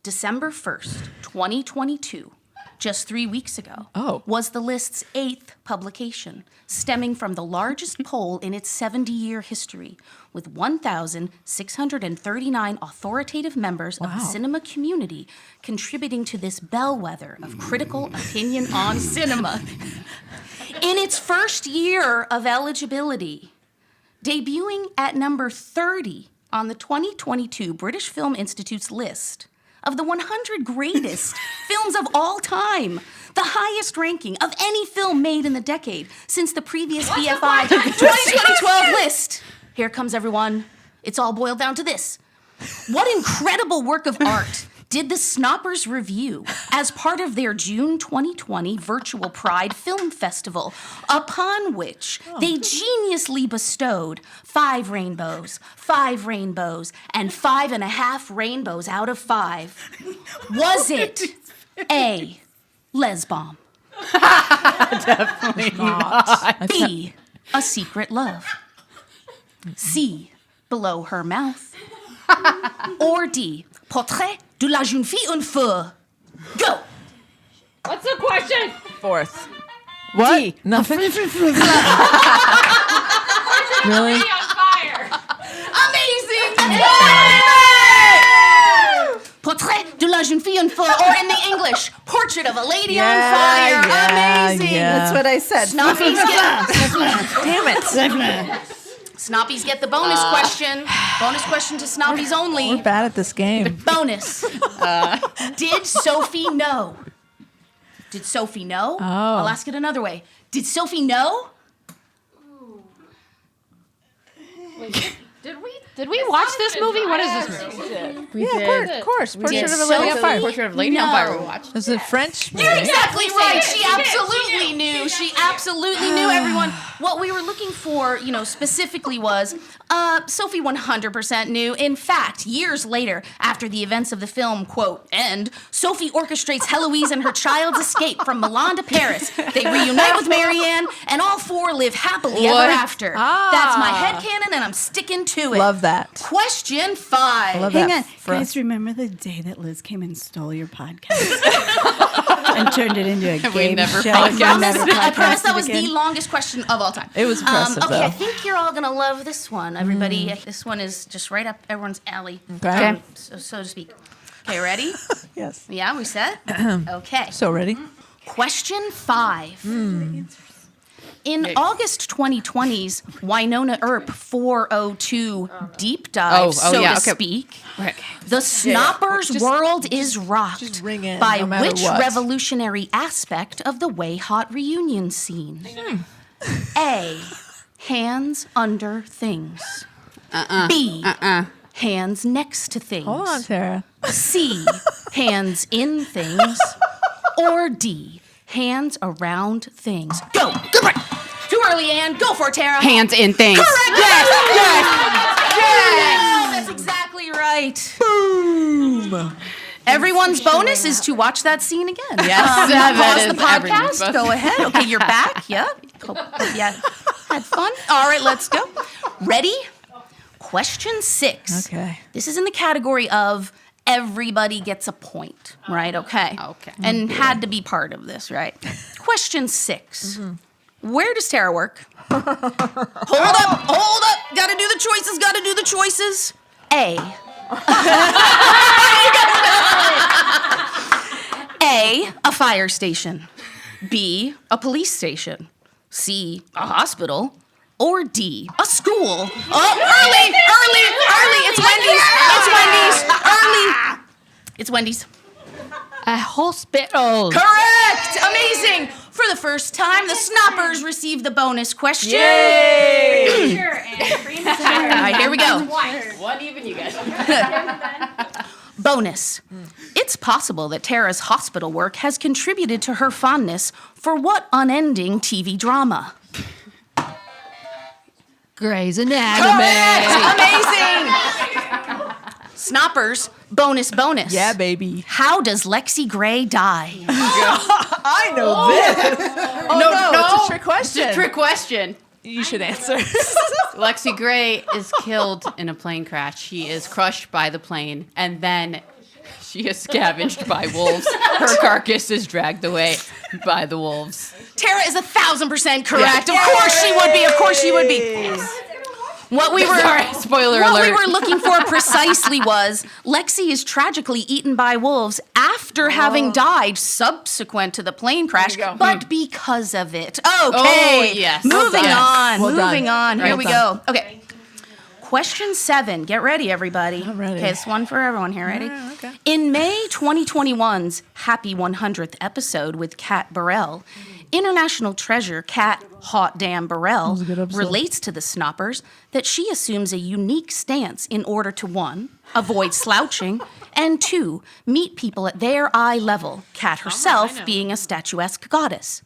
December 1st, 2022, just 3 weeks ago, was the list's 8th publication, stemming from the largest poll in its 70-year history, with 1,639 authoritative members of the cinema community contributing to this bellwether of critical opinion on cinema. In its first year of eligibility, debuting at number 30 on the 2022 British Film Institute's list of the 100 greatest films of all time, the highest ranking of any film made in the decade since the previous BFI 2012 list. Here comes everyone. It's all boiled down to this. What incredible work of art did the Snoppers review as part of their June 2020 virtual Pride Film Festival, upon which they geniusly bestowed 5 rainbows, and 5.5 rainbows out of 5. Was it A, Les Bomb? Definitely not. B, A Secret Love? C, Below Her Mouth? Or D, Portrait de la jeune fille en feu? Go! What's the question? 4th. What? Nothing. Really? On fire. Amazing! Portrait de la jeune fille en feu, or in the English, Portrait of a Lady on Fire. Amazing! That's what I said. Snoppies get, Damn it. Snoppies get the bonus question. Bonus question to Snoppies only. We're bad at this game. Bonus. Did Sophie know? Did Sophie know? I'll ask it another way. Did Sophie know? Wait, did Did we watch this movie? What is this movie? Of course. Portrait of a So Lady on good. Fire. Portrait of Lady on Fire we No. watched. It's a French movie. You're exactly right. She absolutely knew. She absolutely knew, everyone. What we were looking for, specifically was Sophie 100% knew. In fact, years later, after the events of the film, quote, end, Sophie orchestrates Heloise and her child's escape from Milan to Paris. They reunite with Marianne, and all four live happily ever after. That's my headcanon, and I'm sticking to it. Love that. Question 5. Love Hang that on. for Guys, us. remember the day that Liz came and stole your podcast and turned it into a game never show? podcasted. You never I promise that podcasted was again? the longest question of all time. It was impressive, okay, I though. think you're all going to love this one, everybody. This one is just right up everyone's alley, Okay. so to speak. Okay, ready? Yes. Yeah, we set? Okay. So ready? Question 5. In August 2020's Winona Earp 402 deep dive, to speak, the Snoppers' world is rocked ring in, by no matter which what. revolutionary aspect of the Way Hot reunion scene? A. Hands under things. B. Hands next to things. Hold on, Tara. C. Hands in things. Or D. Hands around things. Go. Good break. Too early, Anne. Go for it, Tara. Hands in things. Correct. Yes. That's exactly right. Boom. Everyone's bonus is to watch that scene again. Yes, Pause that the is everyone's podcast. bonus. Go ahead. Okay, you're back. Yeah. Hope yeah. Had fun. All right, let's go. Ready? Question 6. Okay. This is in the category of everybody gets a point, right? Okay. Okay. And had to be part of this, right? Question 6. Where does Tara work? Hold up. Gotta do the choices. A. A fire station. B, a police station. C, a hospital. Or D, a school. Oh, early. It's Wendy's. A hospital. Correct. Amazing. For the first time, the Snoppers receive the bonus question. Sure, and premature. All right, here we go. One even, you guys. Bonus. It's possible that Tara's hospital work has contributed to her fondness for what unending TV drama? Grey's Anatomy. Amazing. Snoppers, bonus. Yeah, baby. How does Lexi Gray die? I know this. No, it's a trick question. Trick question. You should answer. Lexi Gray is killed in a plane crash. She is crushed by the plane, and then she is scavenged by wolves. Her carcass is dragged away by the wolves. Tara is 1,000% correct. Of course she would be. What we were Spoiler what alert. we were looking for precisely was Lexi is tragically eaten by wolves after having died subsequent to the plane crash, but because of it. Okay. Oh, yes. Moving on. Well done. Moving on. Here Well we done. go. Okay. Question 7. Get ready, everybody. I'm ready. Okay, this one for everyone here. Ready? Okay. In May 2021's Happy 100th episode with Kat Burrell, international treasure Kat Hot Damn Burrell was a good episode. relates to the Snoppers that she assumes a unique stance in order to 1, avoid slouching, and 2, meet people at their eye level, Kat herself being a statuesque goddess.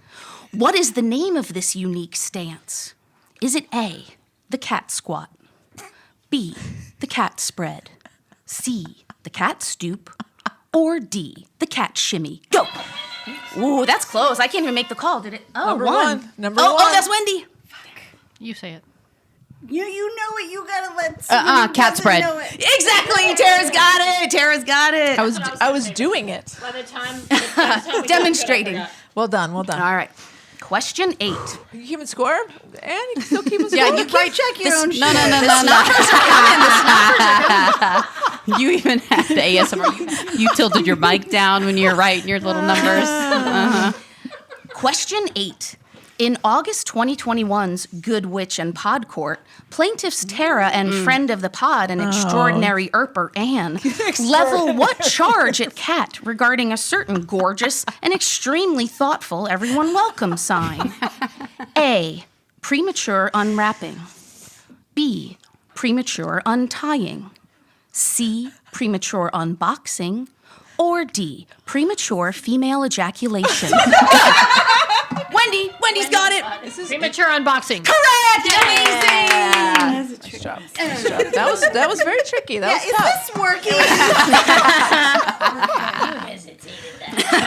What is the name of this unique stance? Is it A, the cat squat? B, the cat spread? C, the cat stoop? Or D, the cat shimmy? Go! Ooh, that's close. I can't even make the call, did it? Oh, Number one. Number Oh, one. that's Wendy. You say it. You know it. You gotta let someone who cat doesn't spread. know it. Exactly. Tara's got it. I was doing it. By the time Demonstrating. Well done. All right. Question 8. You keeping score? And you can still keep score. Yeah, you Keep check your own No. You even had the ASMR. You tilted your mic down when you were writing your little numbers. Question 8. In August 2021's Good Witch and Pod Court, plaintiffs Tara and friend of the pod and extraordinary Erper Anne level what charge at Kat regarding a certain gorgeous and extremely thoughtful everyone welcome sign? A. Premature unwrapping. B. premature untying? C, premature unboxing? Or D, premature female ejaculation? Wendy's got it. Premature unboxing. Correct. Amazing. That's a trick. Nice job. That was very tricky. That was tough. Is this working?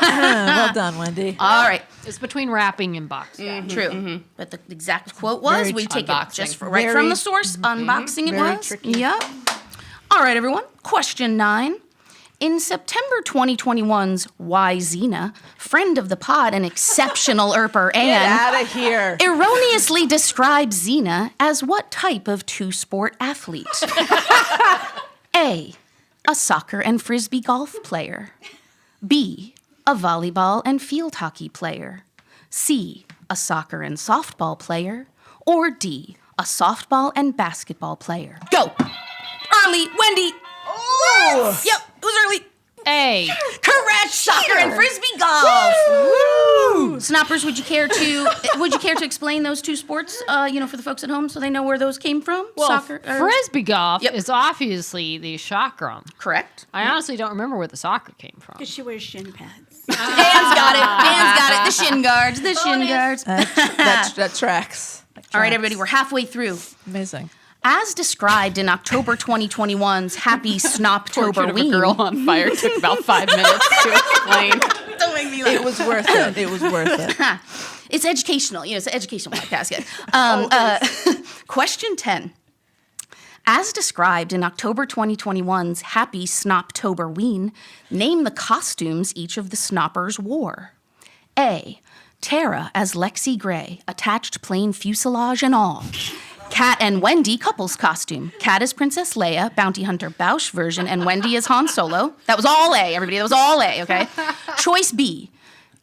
Well done, Wendy. All right. It's between wrapping and boxing. True. But the exact quote was, Very we take it unboxing. just right Very- from the source. Unboxing it Very was. tricky. Yep. All right, everyone. Question 9. In September 2021's Why Xena, friend of the pod and exceptional Erper Get Ann out of here. erroneously describes Xena as what type of two-sport athlete? A, a soccer and frisbee golf player. B, a volleyball and field hockey player. C, a soccer and softball player. Or D, a softball and basketball player. Go! Early, Wendy! Oh. Yep, it was early. A. Correct, soccer and frisbee golf. Snoppers, would you care to explain those two sports, for the folks at home, so they know where those came from? Well, Soccer, frisbee golf Yep. is obviously the chakram. correct. I honestly don't remember where the soccer came from. Because she wears shin pads. Dan's got it. The shin guards. The shin guards. That tracks. All right, everybody, we're halfway through. Amazing. As described in October 2021's Happy Portrait of a Snoptoberween. girl on fire took about 5 minutes to explain. Don't make me laugh. It was worth it. It was worth it. It's educational. It's an educational podcast. Question 10. As described in October 2021's Happy Snoptoberween, name the costumes each of the Snoppers wore. A, Tara as Lexi Gray, attached plain fuselage and all. Kat and Wendy couples costume. Kat as Princess Leia, Bounty Hunter Bausch version, and Wendy as Han Solo. That was all A, everybody. That was all A, okay? Choice B.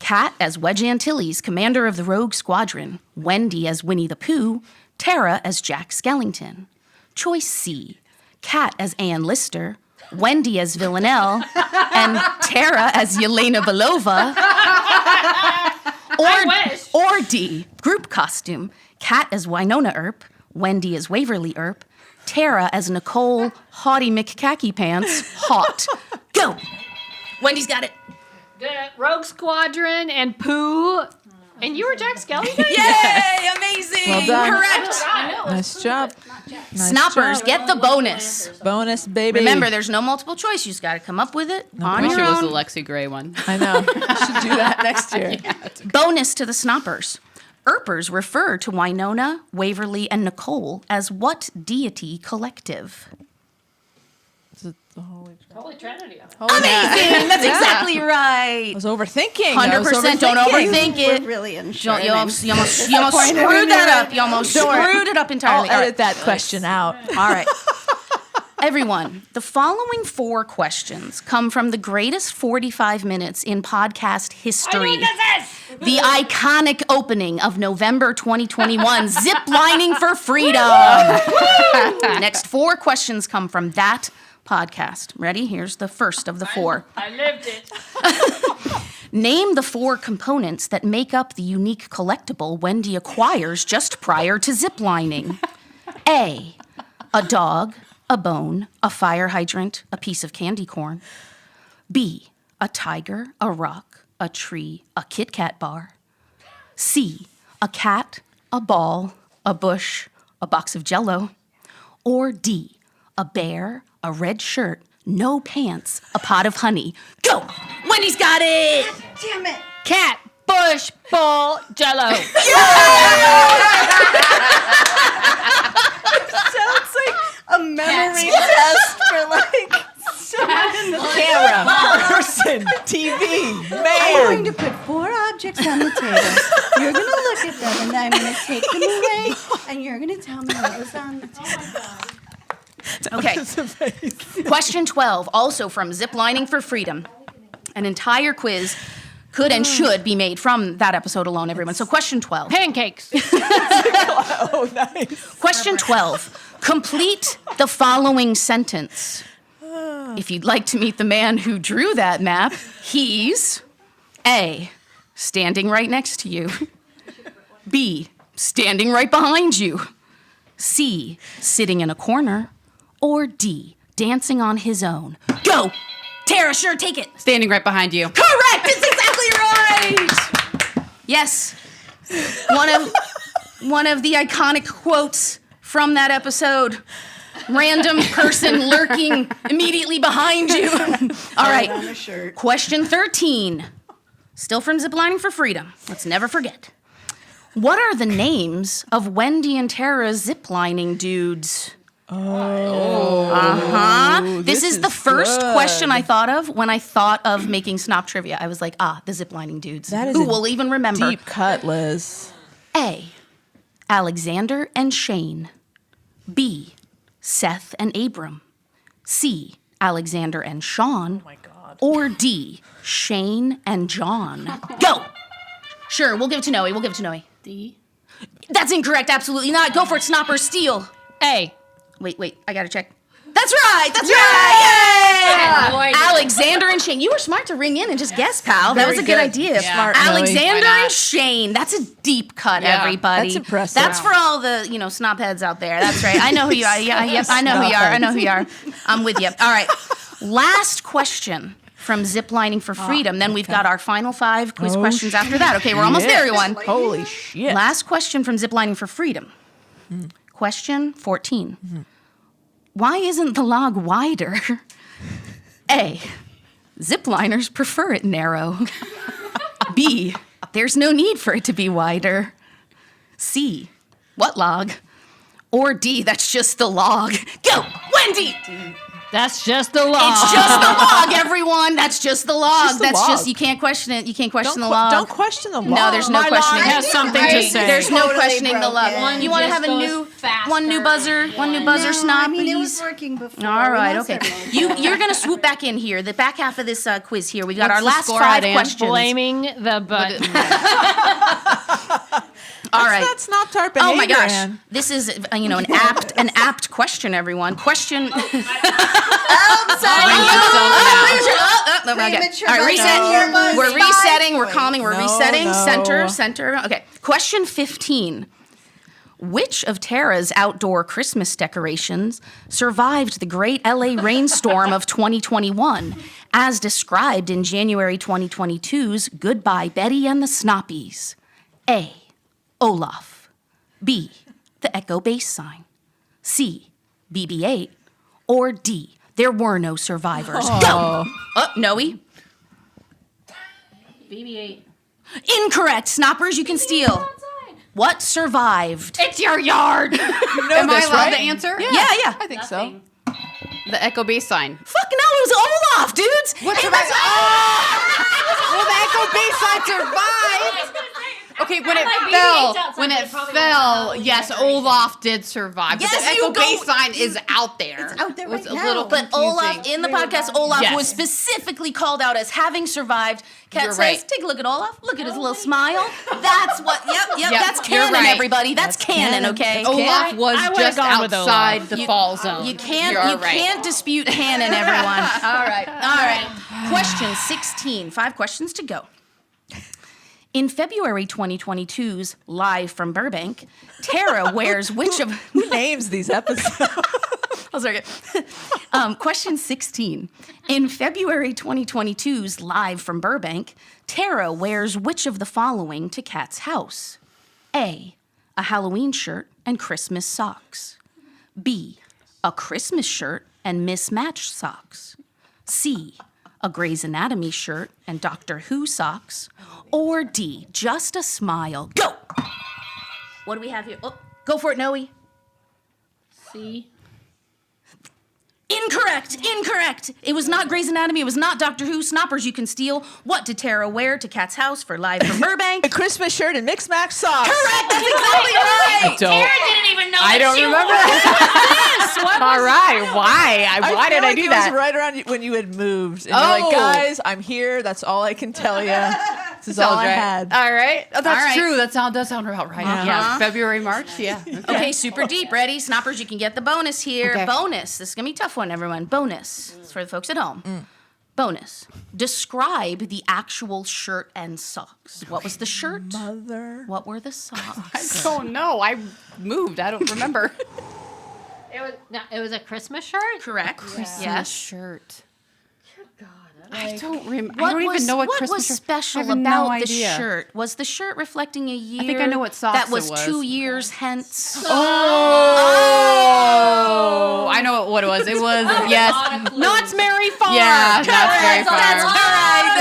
Kat as Wedge Antilles, commander of the Rogue Squadron. Wendy as Winnie the Pooh. Tara as Jack Skellington. Choice C. Kat as Ann Lister. Wendy as Villanelle. And Tara as Yelena Belova. Or D. Group costume. Kat as Winona Earp. Wendy as Waverly Earp. Tara as Nicole Haughty McKacky Pants. Hot. Go. Wendy's got it. The Rogue Squadron and Pooh. And you were Jack Skellington? Yay! Amazing. Well done. Correct. Nice job. Nice Snoppers, job. get the bonus. Bonus, baby. Remember, there's no multiple choice. You just got to come up with it I on wish your it was the own. Lexi Gray one. I know. We should do that next year. Bonus to the Snoppers. Erpers refer to Winona, Waverly, and Nicole as what deity collective? Is it the Holy Holy Trinity. Amazing! That's exactly right. I was overthinking. 100%. Don't overthink it. We're really unsure. You almost screwed that up. You almost screwed it up I'll entirely. All right. edit that question out. All right. Everyone, the following 4 questions come from the greatest 45 minutes in podcast history. The iconic opening of November 2021, Zip Lining for Freedom. Next 4 questions come from that podcast. Ready? Here's the first of the 4. I lived it. Name the 4 components that make up the unique collectible Wendy acquires just prior to ziplining. A, a dog, a bone, a fire hydrant, a piece of candy corn. B, a tiger, a rock, a tree, a Kit Kat bar. C, a cat, a ball, a bush, a box of Jell-O. Or D, a bear, a red shirt, no pants, a pot of honey. Go! Wendy's got it! Damn it. Cat, bush, ball, Jello. Sounds like a memory test for like someone in the Camera, person, TV, I'm man. going to put 4 objects on the table. You're going to look at them, and then I'm going to take them away, and you're going to tell me what was on the table. Okay. Question 12, also from Ziplining for Freedom. An entire quiz could and should be made from that episode alone, everyone. So question 12. Pancakes. Oh, nice. Question 12. Complete the following sentence. If you'd like to meet the man who drew that map, he's A, standing right next to you. B, standing right behind you. C, sitting in a corner, or D, dancing on his own? Go! Tara, sure, take it. Standing right behind you. Correct! It's exactly right! Yes. One of the iconic quotes from that episode. Random person lurking immediately behind you. All right. On a shirt. Question 13. Still from Ziplining for Freedom. Let's never forget. What are the names of Wendy and Tara's ziplining dudes? This is the first question I thought of when I thought of making SNOP Trivia. I was like, the ziplining dudes. That is Who a will even remember? Deep cut, Liz. A, Alexander and Shane. B, Seth and Abram. C, Alexander and Sean. Oh my God. Or D, Shane and John. Go! Sure, we'll give it to Noe. We'll give it to Noe. D. That's incorrect. Absolutely not. Go for it, Snopper. Steal. A. Wait. I gotta check. That's right. Yay! No idea. Alexander and Shane. You were smart to ring in and just guess, pal. That was a good idea. Yeah. Smart, Noe. Alexander Why not? and Shane. That's a deep cut, Yeah, everybody. that's impressive. That's for all the, snop heads out there. That's right. I know who you are. Yeah, yep, I know who you are. I know who you are. I'm with you. All right. Last question from Ziplining for Freedom. Then we've got our final 5 quiz questions after that. Okay, we're almost there, everyone. Holy shit. Last question from Ziplining for Freedom. Question 14. Why isn't the log wider? A, zipliners prefer it narrow. B, there's no need for it to be wider. C, what log? Or D, that's just the log. Go, Wendy! That's just the law. It's just the log, everyone. That's just the log. just the That's log. just, you can't question it. You can't question the Don't log. question the law. No, there's no My questioning. log has something to say. There's no Totally questioning the log. broken. You want to just have a goes new faster. one new buzzer No, snot, I mean, it please? was working before. All right, We okay. lost everyone. You're gonna swoop back in here. The back half of this quiz here. We've got What's our the last score 5 at, Ann? questions. Blaming the button. All right. That's not our behavior, Oh my gosh, Ann. this is an apt question, everyone. Question. Premature All right, reset. buzzer. Your We're buzz. resetting. We're calming. We're No, resetting. no. Center. Okay. Question 15. Which of Tara's outdoor Christmas decorations survived the great LA rainstorm of 2021, as described in January 2022's Goodbye Betty and the Snoppies? A, Olaf. B, the Echo Base sign. C, BB-8. Or D, there were no survivors. Go! Noe? BB-8. Incorrect. Snoppers, you can steal. What survived? It's your yard. You know Am I this, allowed right? to answer? Yeah. I think so. The Echo Base sign. Fuck no, it was Olaf, dudes. What It was Well, the Echo Base sign survived. Okay, when it like fell, BB-8's outside, when but it probably fell, wasn't yes, decoration. Olaf did survive. Yes, but the you Echo go- Base sign is out there. It's out there It was right a now. little But confusing. Olaf, in the podcast, Olaf Yes. was specifically called out as having survived. Kat You're says, right. take a look at Olaf. Look at his little smile. That's what, yep, that's you're canon, right. everybody. That's canon, canon. okay? Olaf was I would've just gone with Olaf. outside the fall zone. You can't You're right. can't dispute canon, everyone. All right. Question 16. 5 questions to go. In February 2022's Live from Burbank, Tara wears which of... Who names these episodes? Oh, sorry. Question 16. In February 2022's Live from Burbank, Tara wears which of the following to Kat's house? A, a Halloween shirt and Christmas socks. B, a Christmas shirt and mismatched socks. C, a Grey's Anatomy shirt and Doctor Who socks. Or D, just a smile. Go! What do we have here? Oh, go for it, Noe. C. Incorrect. It was not Grey's Anatomy. It was not Doctor Who. Snoppers, you can steal. What did Tara wear to Kat's house for Live from Burbank? A Christmas shirt and mix match socks. Correct. That's exactly right. Tara didn't even know I that don't she remember wore that. All right. Why did I do it that? was right around when you had moved. And you're Oh. like, guys, I'm here. That's all I can tell you. This is all Sounds I right. had. All right. Oh, that's All right. true. That does sound about right. Yeah. February, March. Yeah. Okay, super deep. Ready? Snoppers, you can get the bonus here. Okay. Bonus. This is going to be a tough one, everyone. Bonus. It's for the folks at home. Bonus. Describe the actual shirt and socks. What was the shirt? Mother. What were the socks? I don't know. I moved. I don't remember. It was a Christmas shirt? Correct. Yes. Shirt. God. I don't remember. I don't even know what Christmas was shirt. special I have about no the idea. shirt? Was the shirt reflecting a year? think I know what socks that was it was. 2 years hence. Oh, I know what it was. It was yes, Knott's Merry Farm. Yeah, Knott's Merry Farm. That's all right.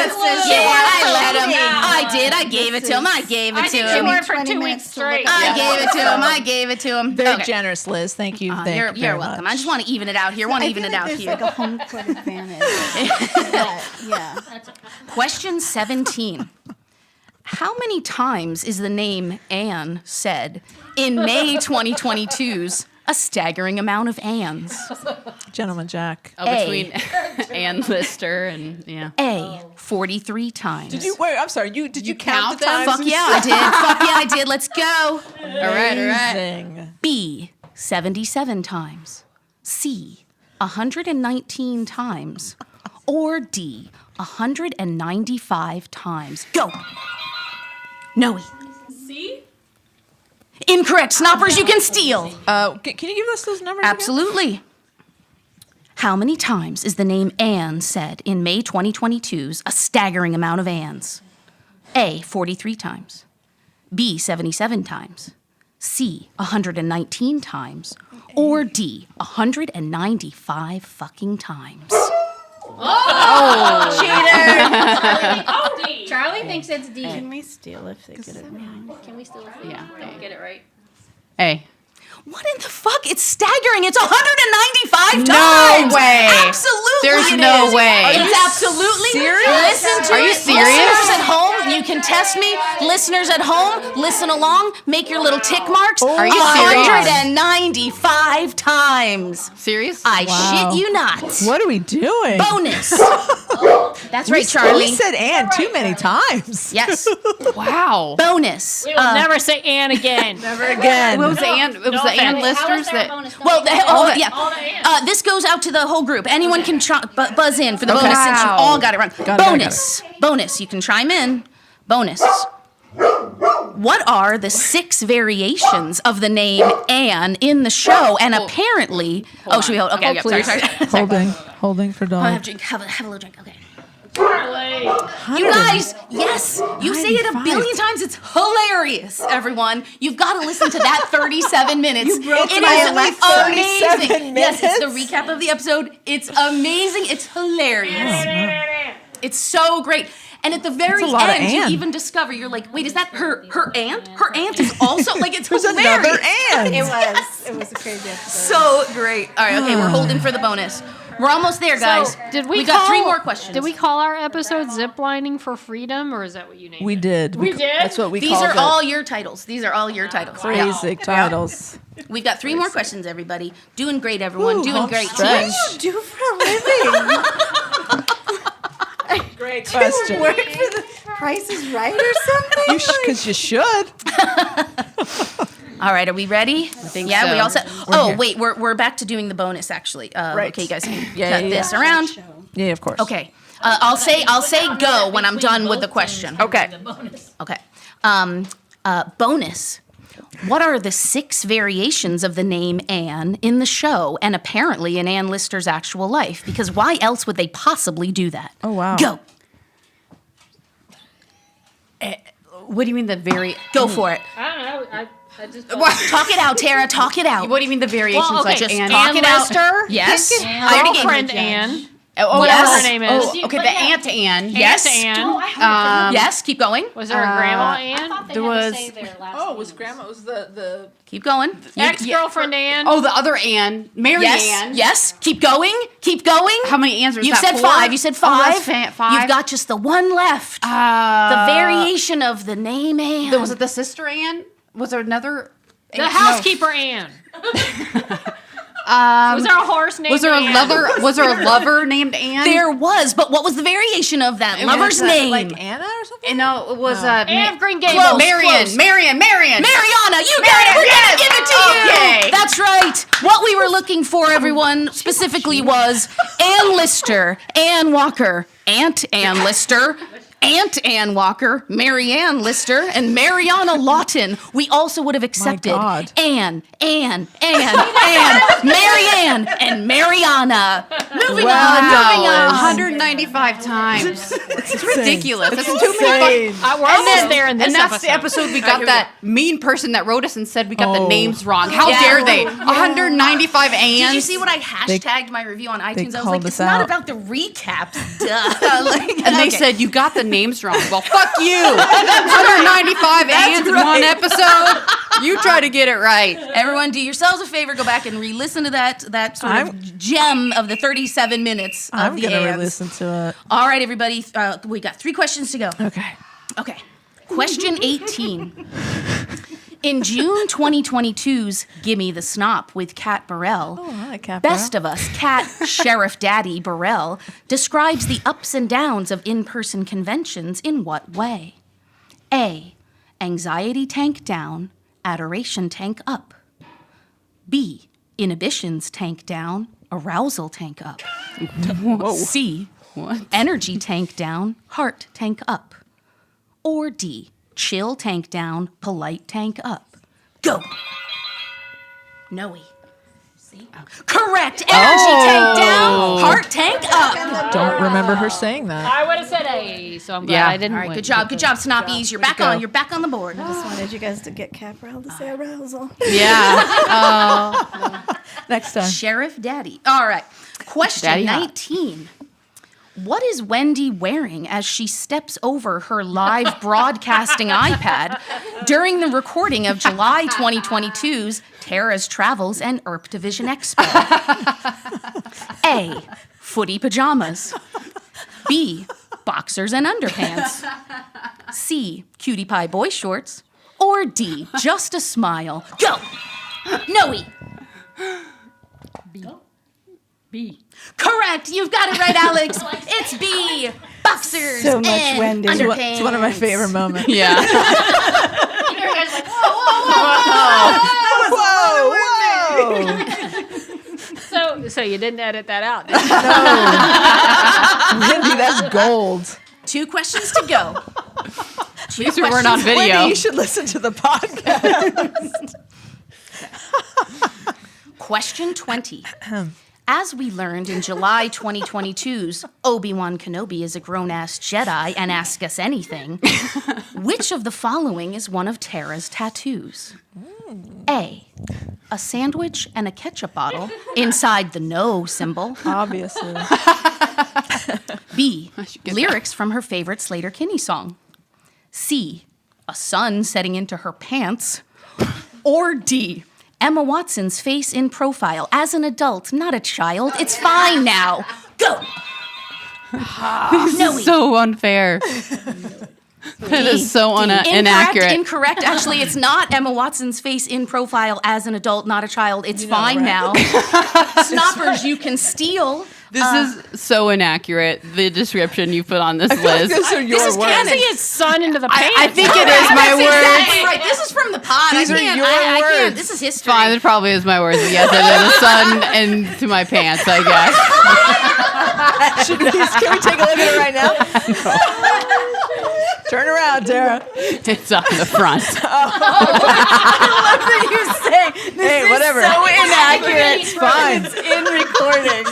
I let him. I did. I gave it to him. I gave it to You him. were for 20 2 minutes weeks to look straight. at I gave it to him. I gave it to him. Very Okay. generous, Liz. Thank you. Thank you You're very welcome. much. I just want to even it out here. There's like a home court advantage. Yeah. Question 17. How many times is the name Anne said in May 2022's A Staggering Amount of Anns? Gentleman Jack. Between Ann Lister and yeah. A, 43 times. Did you wait? I'm sorry. Did you count the them? times? Fuck yeah, I did. Fuck yeah, I did. Let's go. All right. Amazing. B, 77 times. C, 119 times. Or D, 195 times. Go. Noe. See? Incorrect. Snoppers, you can steal. Can you give us those numbers? again? Absolutely. How many times is the name Anne said in May 2022's A Staggering Amount of Anns? A, 43 times. B, 77 times. C, 119 times. Or D, 195 fucking times. Charlie thinks it's D. Can we steal if they get it wrong? Can we still Yeah. get it right? A. What in the fuck? It's staggering. It's 195 No times. way. Absolutely. There's it no is. way. Are It's you absolutely. serious? Listen to Are you it. serious? Listeners at home, you can test me. Listeners at home, listen along. Make your little tick marks. Are you serious? 195 times. Serious? I Wow. shit you not. What are we doing? Bonus. That's right, Charlie. We said Anne too many times. Yes. Wow. Bonus. We will never say Ann again. Never again. It was the Ann. It was the Ann Listers that. Well, this goes out to the whole group. Anyone can buzz in for the bonus since you Wow. all got it wrong. Got it. Bonus. You can chime in. Bonus. What are the 6 variations of the name Anne in the show? And apparently, should we hold? Okay, Hold, okay, sorry. Holding for Have dog. a drink. Have a little drink. Okay. You guys, yes, you say it a 95. billion times. It's hilarious, everyone. You've got to listen to that 37 minutes. You broke It my is like amazing. 37 Yes, it's the minutes? recap of the episode. It's amazing. It's hilarious. It's so great. And at the very a lot of end, you Anne. even discover you're like, wait, is that her aunt? Her aunt is also like it's There's hilarious. another Anne. It was a crazy episode. So great. All right, okay, we're holding for the bonus. We're almost there, guys. So, did we got call- 3 more questions. Did we call our episode Ziplining for Freedom, or is that what you named We it? did. We did? That's what we These called are it. all your titles. These are all your titles. Yeah. Crazy titles. We've got 3 more questions, everybody. Doing great, everyone. Ooh, Doing home great, stretch. team. Do for a living. Great question. Work for the Price is Right or something? Because you should. All right, are we ready? I think yeah, so. we all set. here. Wait, we're back to doing the bonus actually. Right. Okay, you guys can Yeah, cut yeah, this yeah. around. Yeah, of course. Okay. I'll say go when I'm done with the question. Okay. Okay. Bonus. What are the 6 variations of the name Anne in the show and apparently in Anne Lister's actual life? Because why else would they possibly do that? Oh, wow. Go. What do you mean the Go for it. I don't know. I just. Talk it out, Tara. Talk it out. What do you mean the variations? Well, okay, Like just Ann? talk Ann it out. Lister. Yes. I already gave Girlfriend you- Ann. Oh, Whatever yes. her name is. Oh, okay, the Aunt Ann. Yes. Aunt Ann. Yes. Keep going. Was there a Grandma Ann? There was. Oh, it was Grandma. It was the Keep going. Ex-girlfriend Ann. Oh, the other Ann, Mary Yes. Ann. Yes. Keep going. Keep going. How many Anns was You've that? said 4? 5. You said 5. Oh, that's 5. You've got just the one left. The variation of the name Anne. Was it the sister Ann? Was there another? The housekeeper Ann. Was there a horse named Was there a Anne? lover? Was there a lover named Anne? There was, but what was the variation of that lover's name? Like Anna or something? No, it was Anne of Green Gables. Close, Marion. close. Marion. Mariana, you got it. We're gonna give it to you. Okay. That's right. What we were looking for, everyone, specifically was Ann Lister, Ann Walker, Aunt Ann Lister, Aunt Ann Walker, Mary Ann Lister, and Mariana Lawton. We also would have accepted God. Ann, Mary Ann, and Mariana. Moving on. 195 times. It's ridiculous. That's too Insane. many. We're almost there in this And that's the episode we got that mean person that wrote us and said we got the names wrong. How Yeah. dare they? 195 Anns. Did you see what I hashtagged my review on iTunes? I was called like, us it's not out. about the recaps. Duh. And they said, you got the names wrong. Well, fuck you. 195 Anns in one episode. You try to get it right. Everyone, do yourselves a favor. Go back and re-listen to that sort of gem of the 37 minutes of I'm the gonna Anns. listen to it. All right, everybody. We got 3 questions to go. Okay. Question 18. In June 2022's Gimme the Snop with Kat Burrell, I like Kat Best of Us Kat Sheriff Daddy Burrell describes the ups and downs of in-person conventions in what way? A. Anxiety tank down, adoration tank up. B. Inhibitions tank down, arousal tank up. C. Energy tank down, heart tank up. Or D. Chill tank down, polite tank up. Go. Noe. See? Correct. Energy tank down, heart tank up. Don't remember her saying that. I would have said A, so I'm glad Yeah. I didn't All right, win. good job, Snoppies. You're back on. You're back on the board. I just wanted you guys to get Caprell to say arousal. Yeah. Next time. Sheriff Daddy. All right. Question Daddy hot. 19. What is Wendy wearing as she steps over her live broadcasting iPad during the recording of July 2022's Tara's Travels and Earp Division Expo? A. Footy pajamas. B. Boxers and underpants. C. Cutie pie boy shorts. Or D. Just a smile. Go! Noe. B. Correct. You've got it right, Alex. It's B. Boxers So much and Wendy. underpants. It's one of my favorite moments. Yeah. Whoa! So you didn't edit that out. Wendy, that's gold. 2 questions to go. These weren't on video. Wendy, you should listen to the podcast. Question 20. As we learned in July 2022's Obi-Wan Kenobi is a grown-ass Jedi and Ask Us Anything, which of the following is one of Tara's tattoos? A. A sandwich and a ketchup bottle inside the no symbol. Obviously. B. Lyrics from her favorite Slater-Kinney song. C. A sun setting into her pants. Or D. Emma Watson's face in profile as an adult, not a child. It's fine now. Go. Noe. So unfair. That is so inaccurate. Incorrect. Actually, it's not Emma Watson's face in profile as an adult, not a child. It's fine now. Snoppers, you can steal. This is so inaccurate, the description you put on this list. These are your This is words. canon. Dancing his son into the pants. I think it is my That's words. exactly right. This is from the pod. These are your I can't. words. This is history. Fine, it probably is my words. But yes, it is the sun into my pants, I guess. Can we take a look at it right now? Turn around, Tara. It's on the front. You say this Hey, is whatever. so inaccurate. It's fine. It's in recording.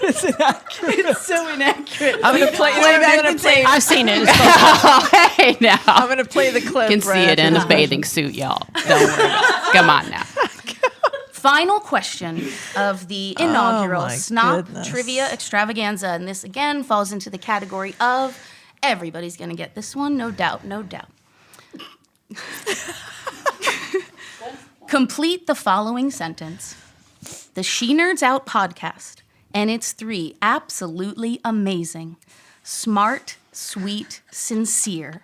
It's so inaccurate. I'm gonna play. I'm gonna play. I've seen it. Oh, hey, now. I'm gonna play the clip. You can see right it in after a this. bathing suit, y'all. Don't worry about it. Come on now. Final question of the inaugural my SNOP goodness. Trivia Extravaganza. And this, again, falls into the category of everybody's going to get this one, no doubt, no doubt. Complete the following sentence. The She Nerds Out podcast and its 3 absolutely amazing, smart, sweet, sincere,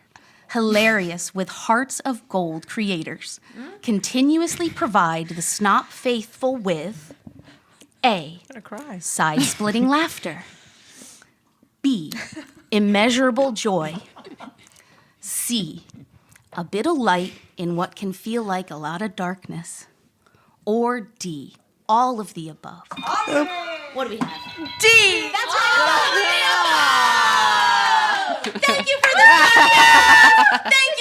hilarious with hearts of gold creators continuously provide the SNOP faithful with A. I'm gonna cry. Side-splitting laughter. B. Immeasurable joy. C. A bit of light in what can feel like a lot of darkness. Or D. All of the above. What do we have? D. That's right. Thank you for that. Thank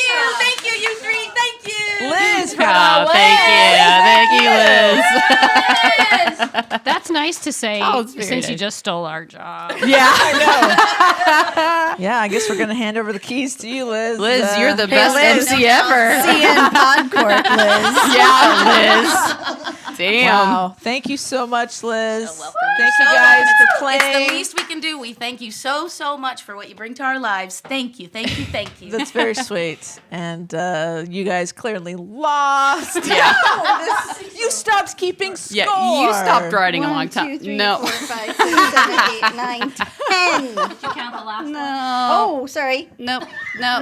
you, you three. Thank you. Liz, Oh, thank you, Liz. That's nice to say Oh, it's very since you nice. just stole our job. Yeah, I know. Yeah, I guess we're gonna hand over the keys to you, Liz. Liz, you're the Hey, best Liz. MC ever. CN Podcourt, Liz. Yeah, Liz. Damn. Wow. Thank you so much, Liz. So welcome. Thank You're you so guys welcome. for It's playing. the least we can do. We thank you so much for what you bring to our lives. Thank you. That's very sweet. And you guys clearly lost. Yeah. You stopped keeping score. Yeah, you stopped writing a long 1, 2, time. 3, No. 4, 5, 6, 7, 8, 9, 10. Did you count the last one? No. Oh, sorry. No. No.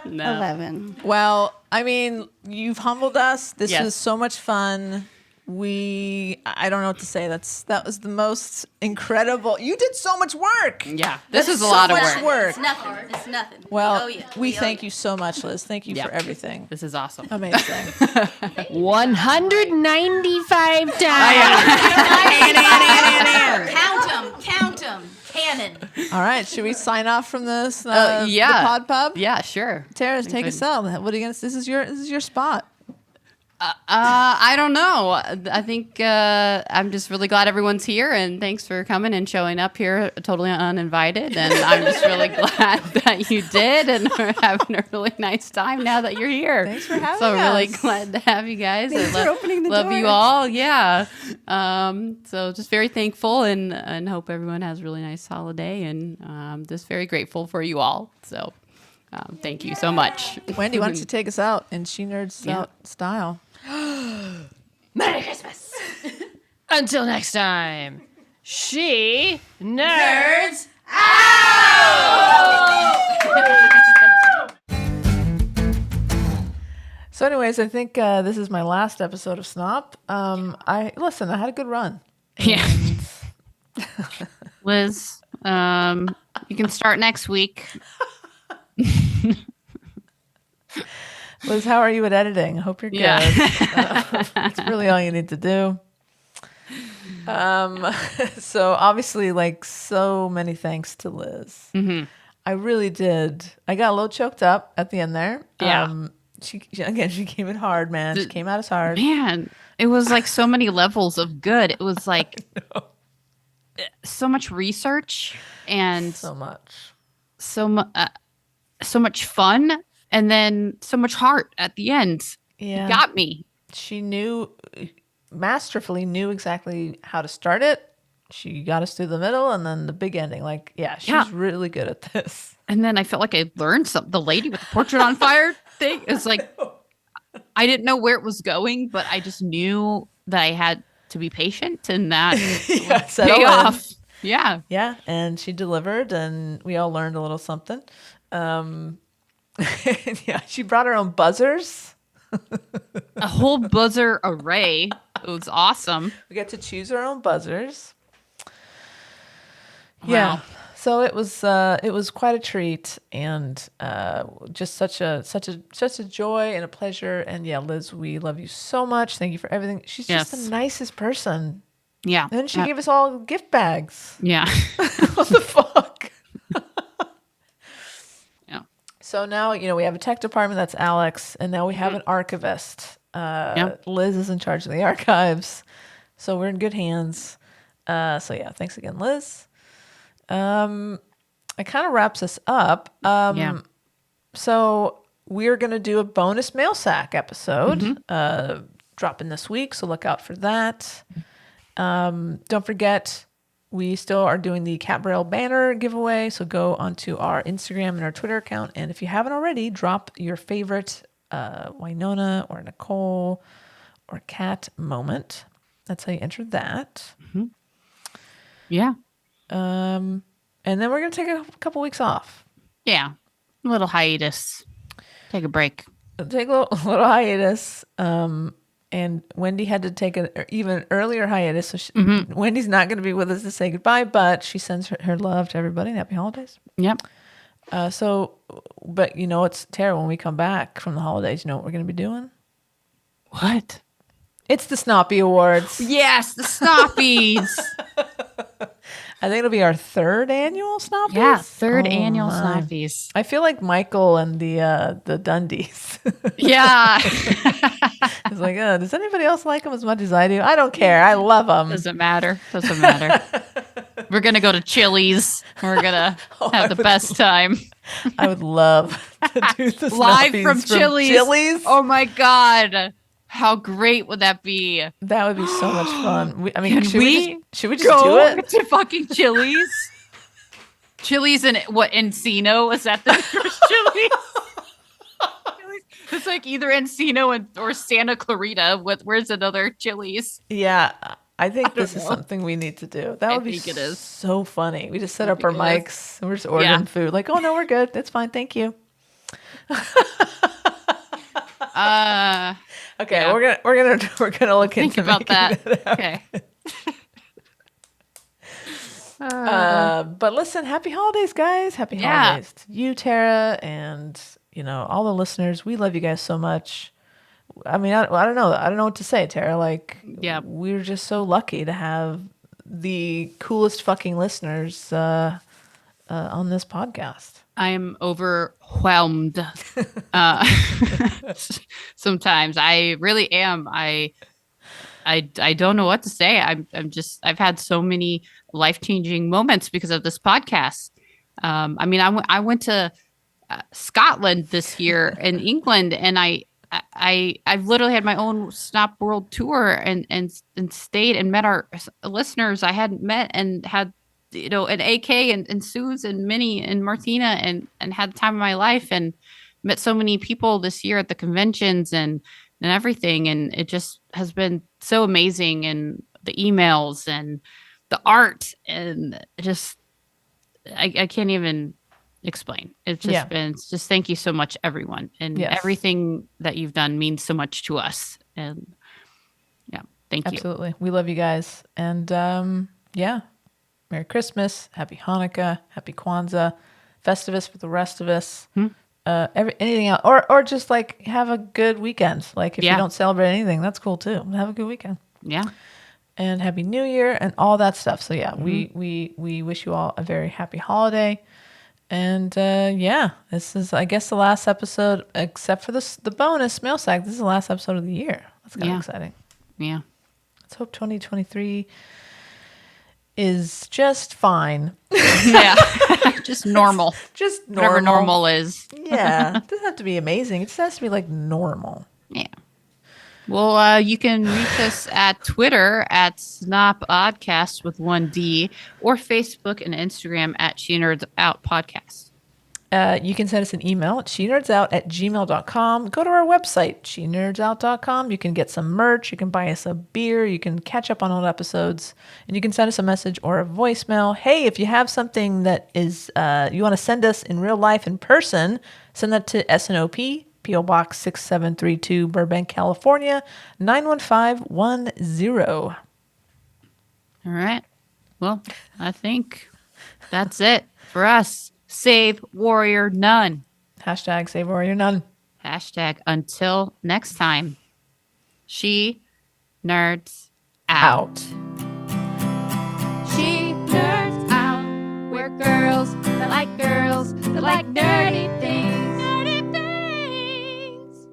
No. 11. Well, I mean, you've humbled us. This Yes. was so much fun. I don't know what to say. That was the most incredible. You did so much work. Yeah. This That's is a so lot of much work. work. It's nothing. It's nothing. Well, we thank you so much, Liz. Thank you Yeah. for everything. This is awesome. Amazing. 195 times. Count them. Cannon. All right, should we sign off from this? Yeah. The Pod Pub. Yeah, sure. Tara, take us out. What are you gonna? This is your spot. I don't know. I think I'm just really glad everyone's here, and thanks for coming and showing up here totally uninvited. And I'm just really glad that you did, and we're having a really nice time now that you're here. Thanks for having So us. really glad to have you guys. Thanks I for opening the love you doors. all. Yeah. So just very thankful and hope everyone has a really nice holiday, and just very grateful for you all. So thank you so much. Wendy, why don't you take us out in She Nerds Yeah. Out style? Merry Christmas. Until next time, she nerds. So, anyways, I think this is my last episode of SNOP. I had a good run. Yeah. Liz, you can start next week. Liz, how are you at editing? I hope you're good. Yeah. That's really all you need to do. So obviously, like, so many thanks to Liz. Mm-hmm. I really did. I got a little choked up at the end there. Yeah. She came in hard, man. She came at us hard. Man, it was like so many levels of good. It was like so much research and So much. so much fun, and then so much heart at the end. Yeah. Got me. She masterfully knew exactly how to start it. She got us through the middle and then the big ending. Like, she's Yeah. really good at this. And then I felt like I learned something. The lady with the portrait on fire thing is like, I didn't know where it was going, but I just knew that I had to be patient and that settle pay in. off. Yeah. Yeah, and she delivered, and we all learned a little something. Yeah, she brought her own buzzers. A whole buzzer array. It was awesome. We got to choose our own buzzers. Yeah, Wow. so it was quite a treat, and just such a joy and a pleasure. And yeah, Liz, we love you so much. Thank you for everything. She's just Yes. the nicest person. Yeah. And then she gave us all gift bags. Yeah. What the fuck? Yeah. So now, we have a tech department, that's Alex, and now we have an archivist. Liz is in charge of the archives. So we're in good hands. So yeah, thanks again, Liz. It kind of wraps us up. Yeah. So we're going to do a bonus mail sack episode dropping this week. So look out for that. Don't forget, we still are doing the Cat Braille banner giveaway. So go onto our Instagram and our Twitter account. And if you haven't already, drop your favorite Winona or Nicole or Cat moment. That's how you enter that. Yeah. And then we're going to take a couple weeks off. Yeah. A little hiatus. Take a break. Take a little hiatus. And Wendy had to take an even earlier hiatus. So Mhm. Wendy's not going to be with us to say goodbye, but she sends her love to everybody and happy holidays. Yep. But you know, it's Tara, when we come back from the holidays, you know what we're going to be doing? What? It's the Snoppy Awards. Yes, the Snoppies. I think it'll be our third annual Snoppies. Yeah, third Oh, annual my. Snoppies. I feel like Michael and the Dundies. Yeah. It's like, does anybody else like them as much as I do? I don't care. I love them. Doesn't matter. Doesn't matter. We're going to go to Chili's. We're going to have the best time. I would love to do the Live Snoppies from Chili's. Oh my God. How great would that be? That would be so much fun. Can should we just do Go it? to fucking Chili's. Chili's in what, Encino? Is that the first Chili's? It's like either Encino or Santa Clarita. Where's another Chili's? Yeah, I think this is know. something we need to do. That would be think it is. so funny. We just set up our think it is. mics and we're just ordering food. Like, oh no, we're good. That's fine. Thank you. Okay, Yeah. we're gonna look Think into about that. making happen. Okay. But listen, happy holidays, guys. Happy holidays to you, Tara, and all the listeners. We love you guys so much. I mean, I don't know. I don't know what to say, Tara. Like, Yeah. we're just so lucky to have the coolest fucking listeners on this podcast. I'm overwhelmed. Sometimes I really am. I don't know what to say. I've had so many life-changing moments because of this podcast. I mean, I went to Scotland this year in England, and I've literally had my own Snop World tour and stayed and met our listeners I hadn't met, and had an AK and Suze and Minnie and Martina, and had the time of my life, and met so many people this year at the conventions and everything, and it just has been so amazing, and the emails and the art, and just I can't even explain. It's just thank you so much, everyone, and everything that you've done means so much to us, and thank you. Absolutely, we love you guys, and Merry Christmas, Happy Hanukkah, Happy Kwanzaa, Festivus for the rest of us. Anything else, or just like have a good weekend. Like if you don't celebrate anything, that's cool too. Have a good weekend. Yeah. And Happy New Year and all that stuff. So we wish you all a very happy holiday. And this is, I guess, the last episode, except for the bonus mail sack. This is the last episode of the year. That's kind of exciting. Yeah. Let's hope 2023 is just fine. Yeah. Just normal. Just normal. Whatever normal is. Yeah. It doesn't have to be amazing. It just has to be like normal. Yeah. Well, you can reach us at Twitter at Snop Oddcast with 1D, or Facebook and Instagram at She Nerds Out Podcast. You can send us an email at shenerds@gmail.com. Go to our website, shenerds.out.com. You can get some merch. You can buy us a beer. You can catch up on old episodes. And you can send us a message or a voicemail. Hey, if you have something that is you want to send us in real life, in person, send that to SNOP, P.O. Box 6732, Burbank, California, 91510. All right. Well, I think that's it for us. Save Warrior Nun. Hashtag Save Warrior Nun. Hashtag until next time. She Nerds Out. She nerds out. We're girls that like nerdy things. Nerdy things.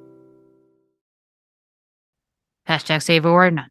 Hashtag Save Warrior Nun.